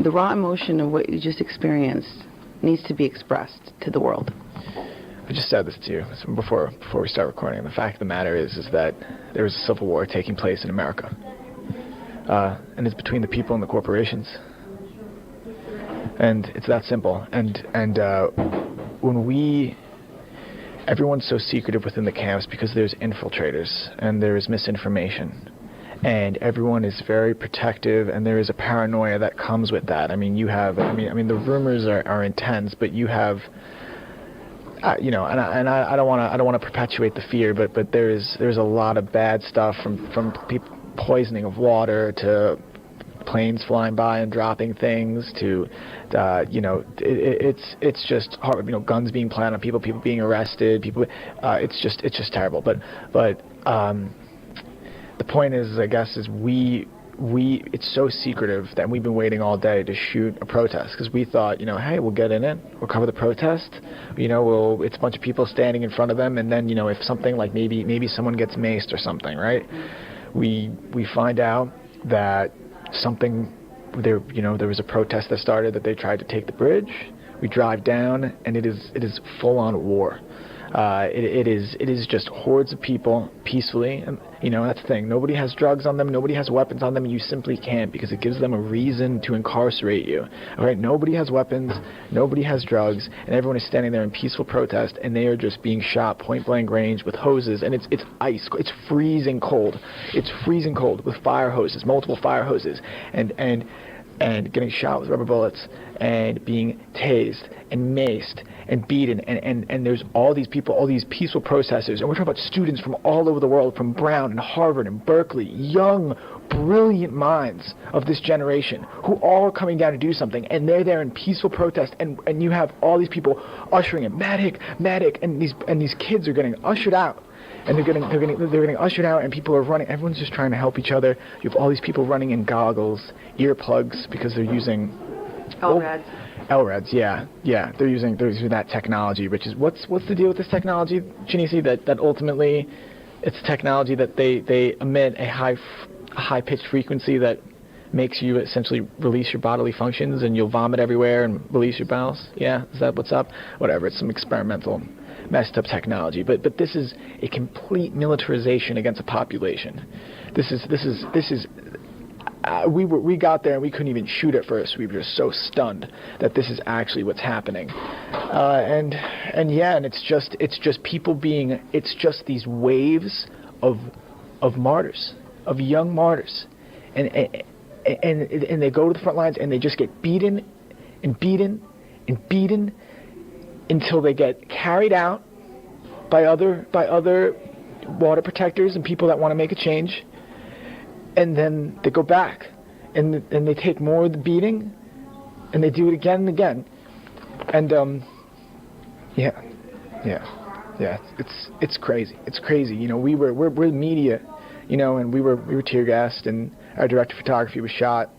the raw emotion of what you just experienced needs to be expressed to the world. I just said this to you before we start recording. The fact of the matter is that there is a civil war taking place in America. And it's between the people and the corporations, and it's that simple. And when everyone's so secretive within the camps because there's infiltrators and there is misinformation, and everyone is very protective, and there is a paranoia that comes with that. I mean, the rumors are intense, but you have. And I don't want to perpetuate the fear, but there's a lot of bad stuff from people. Poisoning of water, to planes flying by and dropping things, to it's just hard. Guns being planted on people being arrested, it's just terrible. But the point is, I guess, is we it's so secretive that we've been waiting all day to shoot a protest, because we thought, hey, we'll get in it, we'll cover the protest, it's a bunch of people standing in front of them, and then if something like maybe someone gets maced or something, right? We find out that there was a protest that started, that they tried to take the bridge. We drive down, and it is full-on war. It is just hordes of people peacefully, and that's the thing. Nobody has drugs on them, nobody has weapons on them, and you simply can't, because it gives them a reason to incarcerate you. All right, nobody has weapons, nobody has drugs, and everyone is standing there in peaceful protest, and they are just being shot point-blank range with hoses, and it's ice, it's freezing cold. It's freezing cold with fire hoses, multiple fire hoses, and getting shot with rubber bullets, and being tased and maced and beaten, and there's all these people, all these peaceful protesters, and we're talking about students from all over the world, from Brown and Harvard and Berkeley, young, brilliant minds of this generation, who all are coming down to do something, and they're there in peaceful protest, and you have all these people ushering in medic, and these kids are getting ushered out. And they're getting ushered out, and people are running. Everyone's just trying to help each other. You have all these people running in goggles, earplugs, because they're using LRADs. LRADs, yeah. They're using that technology, which is what's the deal with this technology, Janice? That ultimately, it's technology that they emit a high pitched frequency that makes you essentially release your bodily functions, and you'll vomit everywhere and release your bowels. Yeah, is that what's up? Whatever. It's some experimental, messed up technology, but this is a complete militarization against a population. We got there and we couldn't even shoot at first. We were just so stunned that this is actually what's happening, and it's just people being. It's just these waves of martyrs, of young martyrs, and they go to the front lines and they just get beaten and beaten and beaten until they get carried out by other water protectors and people that want to make a change, and then they go back and they take more of the beating, and they do it again and again, and it's crazy. It's crazy. We're media, and we were tear gassed, and our director of photography was shot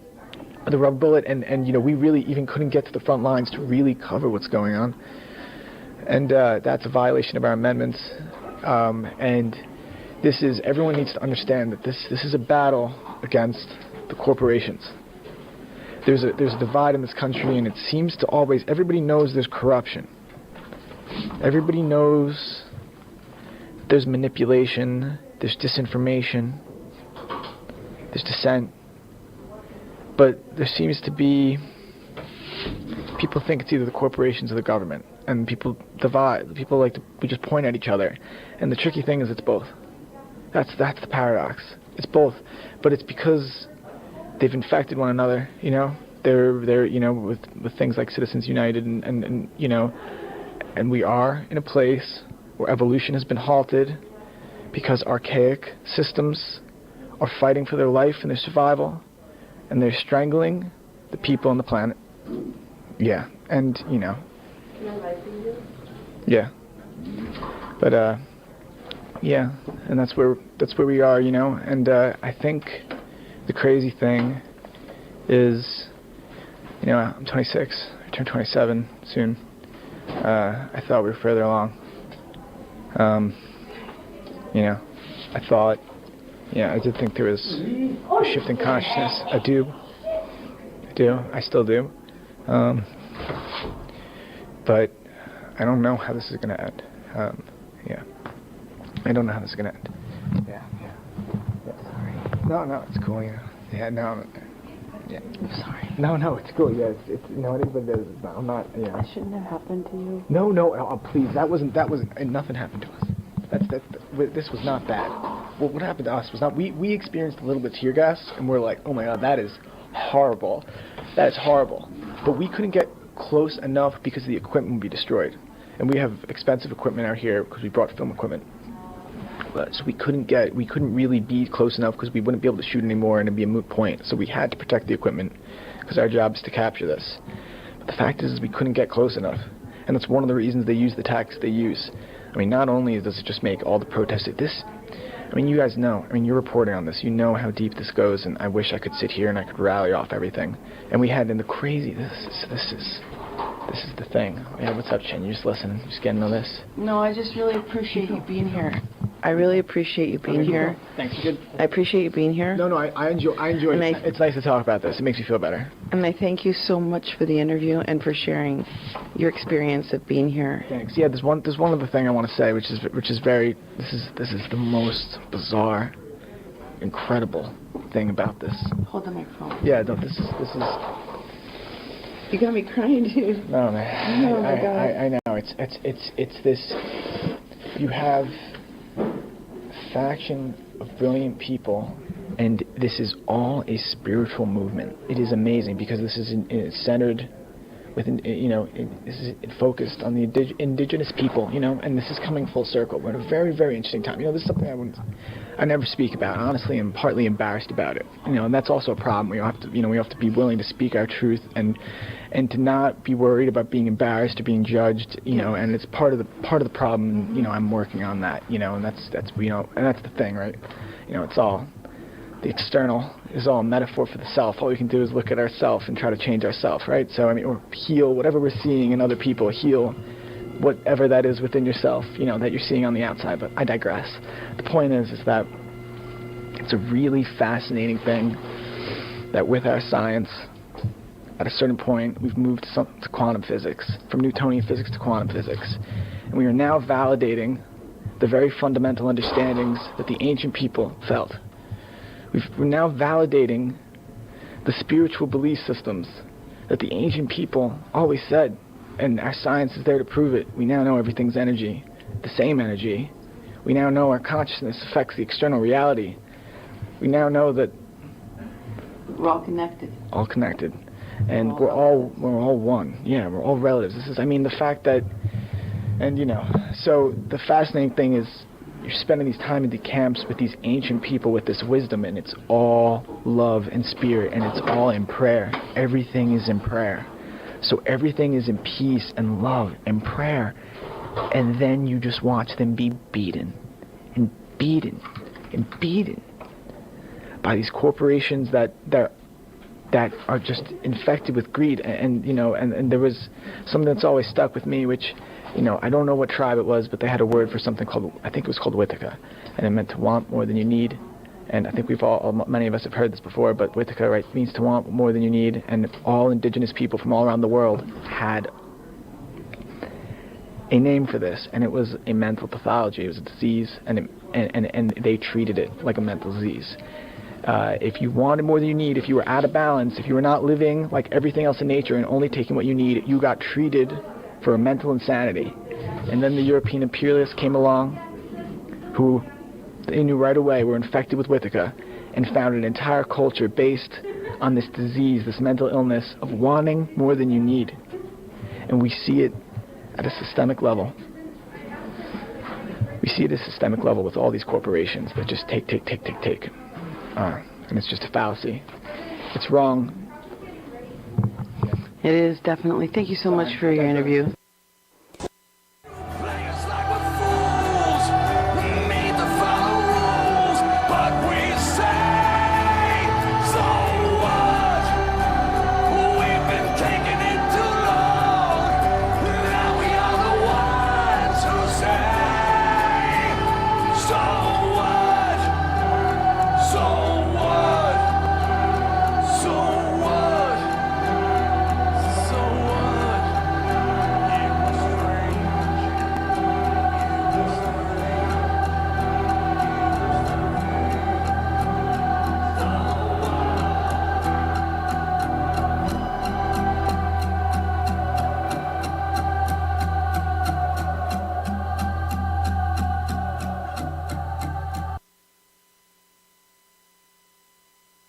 with a rubber bullet, and we really even couldn't get to the front lines to really cover what's going on. And that's a violation of our amendments. And everyone needs to understand that this is a battle against the corporations. There's a divide in this country, and it seems to always, everybody knows there's corruption. Everybody knows there's manipulation, there's disinformation, there's dissent. But there seems to be, people think it's either the corporations or the government. And people divide. People we just point at each other. And the tricky thing is it's both. That's the paradox. It's both. But it's because they've infected one another, They're with things like Citizens United and we are in a place where evolution has been halted because archaic systems are fighting for their life and their survival, and they're strangling the people on the planet. Yeah, and you know. Yeah. But yeah, and that's where we are, you know. And I think the crazy thing is, you know, I'm 26. I turn 27 soon. I thought we were further along. You know, I thought, yeah, I did think there was a shift in consciousness. I do. I still do. But I don't know how this is going to end. Yeah. I don't know how this is going to end. Yeah, sorry. No, it's cool, you know. Yeah, no, yeah. I'm sorry. No, it's cool. Yeah, it's no, it is what it is. I'm not, yeah. That shouldn't have happened to you. No, please. That wasn't, nothing happened to us. This was not bad. Well, what happened to us was not, we experienced a little bit of tear gas, and we're like, oh my God, that is horrible. That is horrible. But we couldn't get close enough because the equipment would be destroyed. And we have expensive equipment out here because we brought film equipment. So we couldn't really be close enough because we wouldn't be able to shoot anymore and it'd be a moot point. So we had to protect the equipment because our job is to capture this. But the fact is we couldn't get close enough. And that's one of the reasons they use the tactics they use. I mean, not only does it just make all the protests, I mean, you guys know, I mean, you're reporting on this, you know how deep this goes, and I wish I could sit here and I could rally off everything. And we had in the crazy, this is the thing. Yeah, what's up, Chin? You just listening, just getting on this? No, I just really appreciate you being here. I really appreciate you being here. Thanks, good. I appreciate you being here. No, I enjoy it. It's nice to talk about this. It makes me feel better. And I thank you so much for the interview and for sharing your experience of being here. Thanks. Yeah, there's one other thing I want to say, which is very, this is the most bizarre, incredible thing about this. Hold the microphone. Yeah, no, this is. You got me crying, dude. No, man. Oh my God. I know. It's this. You have a faction of brilliant people, and this is all a spiritual movement. It is amazing because this is it's centered within, you know, this is focused on the indigenous people, you know, and this is coming full circle. We're in a very, very interesting time. You know, this is something I never speak about. Honestly, I'm partly embarrassed about it. You know, and that's also a problem. We have to be willing to speak our truth and to not be worried about being embarrassed or being judged. You know, and it's part of the problem. You know, I'm working on that. You know, and that's you know, and that's the thing, right? You know, it's all. The external is all a metaphor for the self. All we can do is look at ourselves and try to change ourselves, right? So, I mean, or heal whatever we're seeing in other people, heal whatever that is within yourself, you know, that you're seeing on the outside. But I digress. The point is that it's a really fascinating thing that with our science, at a certain point, we've moved to quantum physics, from Newtonian physics to quantum physics. And we are now validating the very fundamental understandings that the ancient people felt. We're now validating the spiritual belief systems that the ancient people always said, and our science is there to prove it. We now know everything's energy, the same energy. We now know our consciousness affects the external reality. We now know that we're all connected. All connected, and we're all one. Yeah, we're all relatives. This is, I mean, the fact that, and you know, so the fascinating thing is, you're spending these time in the camps with these ancient people with this wisdom, and it's all love and spirit, and it's all in prayer. Everything is in prayer. So everything is in peace and love and prayer. And then you just watch them be beaten and beaten and beaten by these corporations that are just infected with greed. And you know, and there was something that's always stuck with me, which, you know, I don't know what tribe it was, but they had a word for something called, I think it was called Withika, and it meant to want more than you need. And I think many of us have heard this before, but Withika, right, means to want more than you need. And all indigenous people from all around the world had a name for this, and it was a mental pathology. It was a disease, and they treated it like a mental disease. If you wanted more than you need, if you were out of balance, if you were not living like everything else in nature and only taking what you need, you got treated for a mental insanity. And then the European imperialists came along, who they knew right away were infected with Withika, and found an entire culture based on this disease, this mental illness of wanting more than you need. And we see it at a systemic level. We see it at a systemic level with all these corporations that just take. and it's just a fallacy. It's wrong. It is, definitely. Thank you so much for your interview.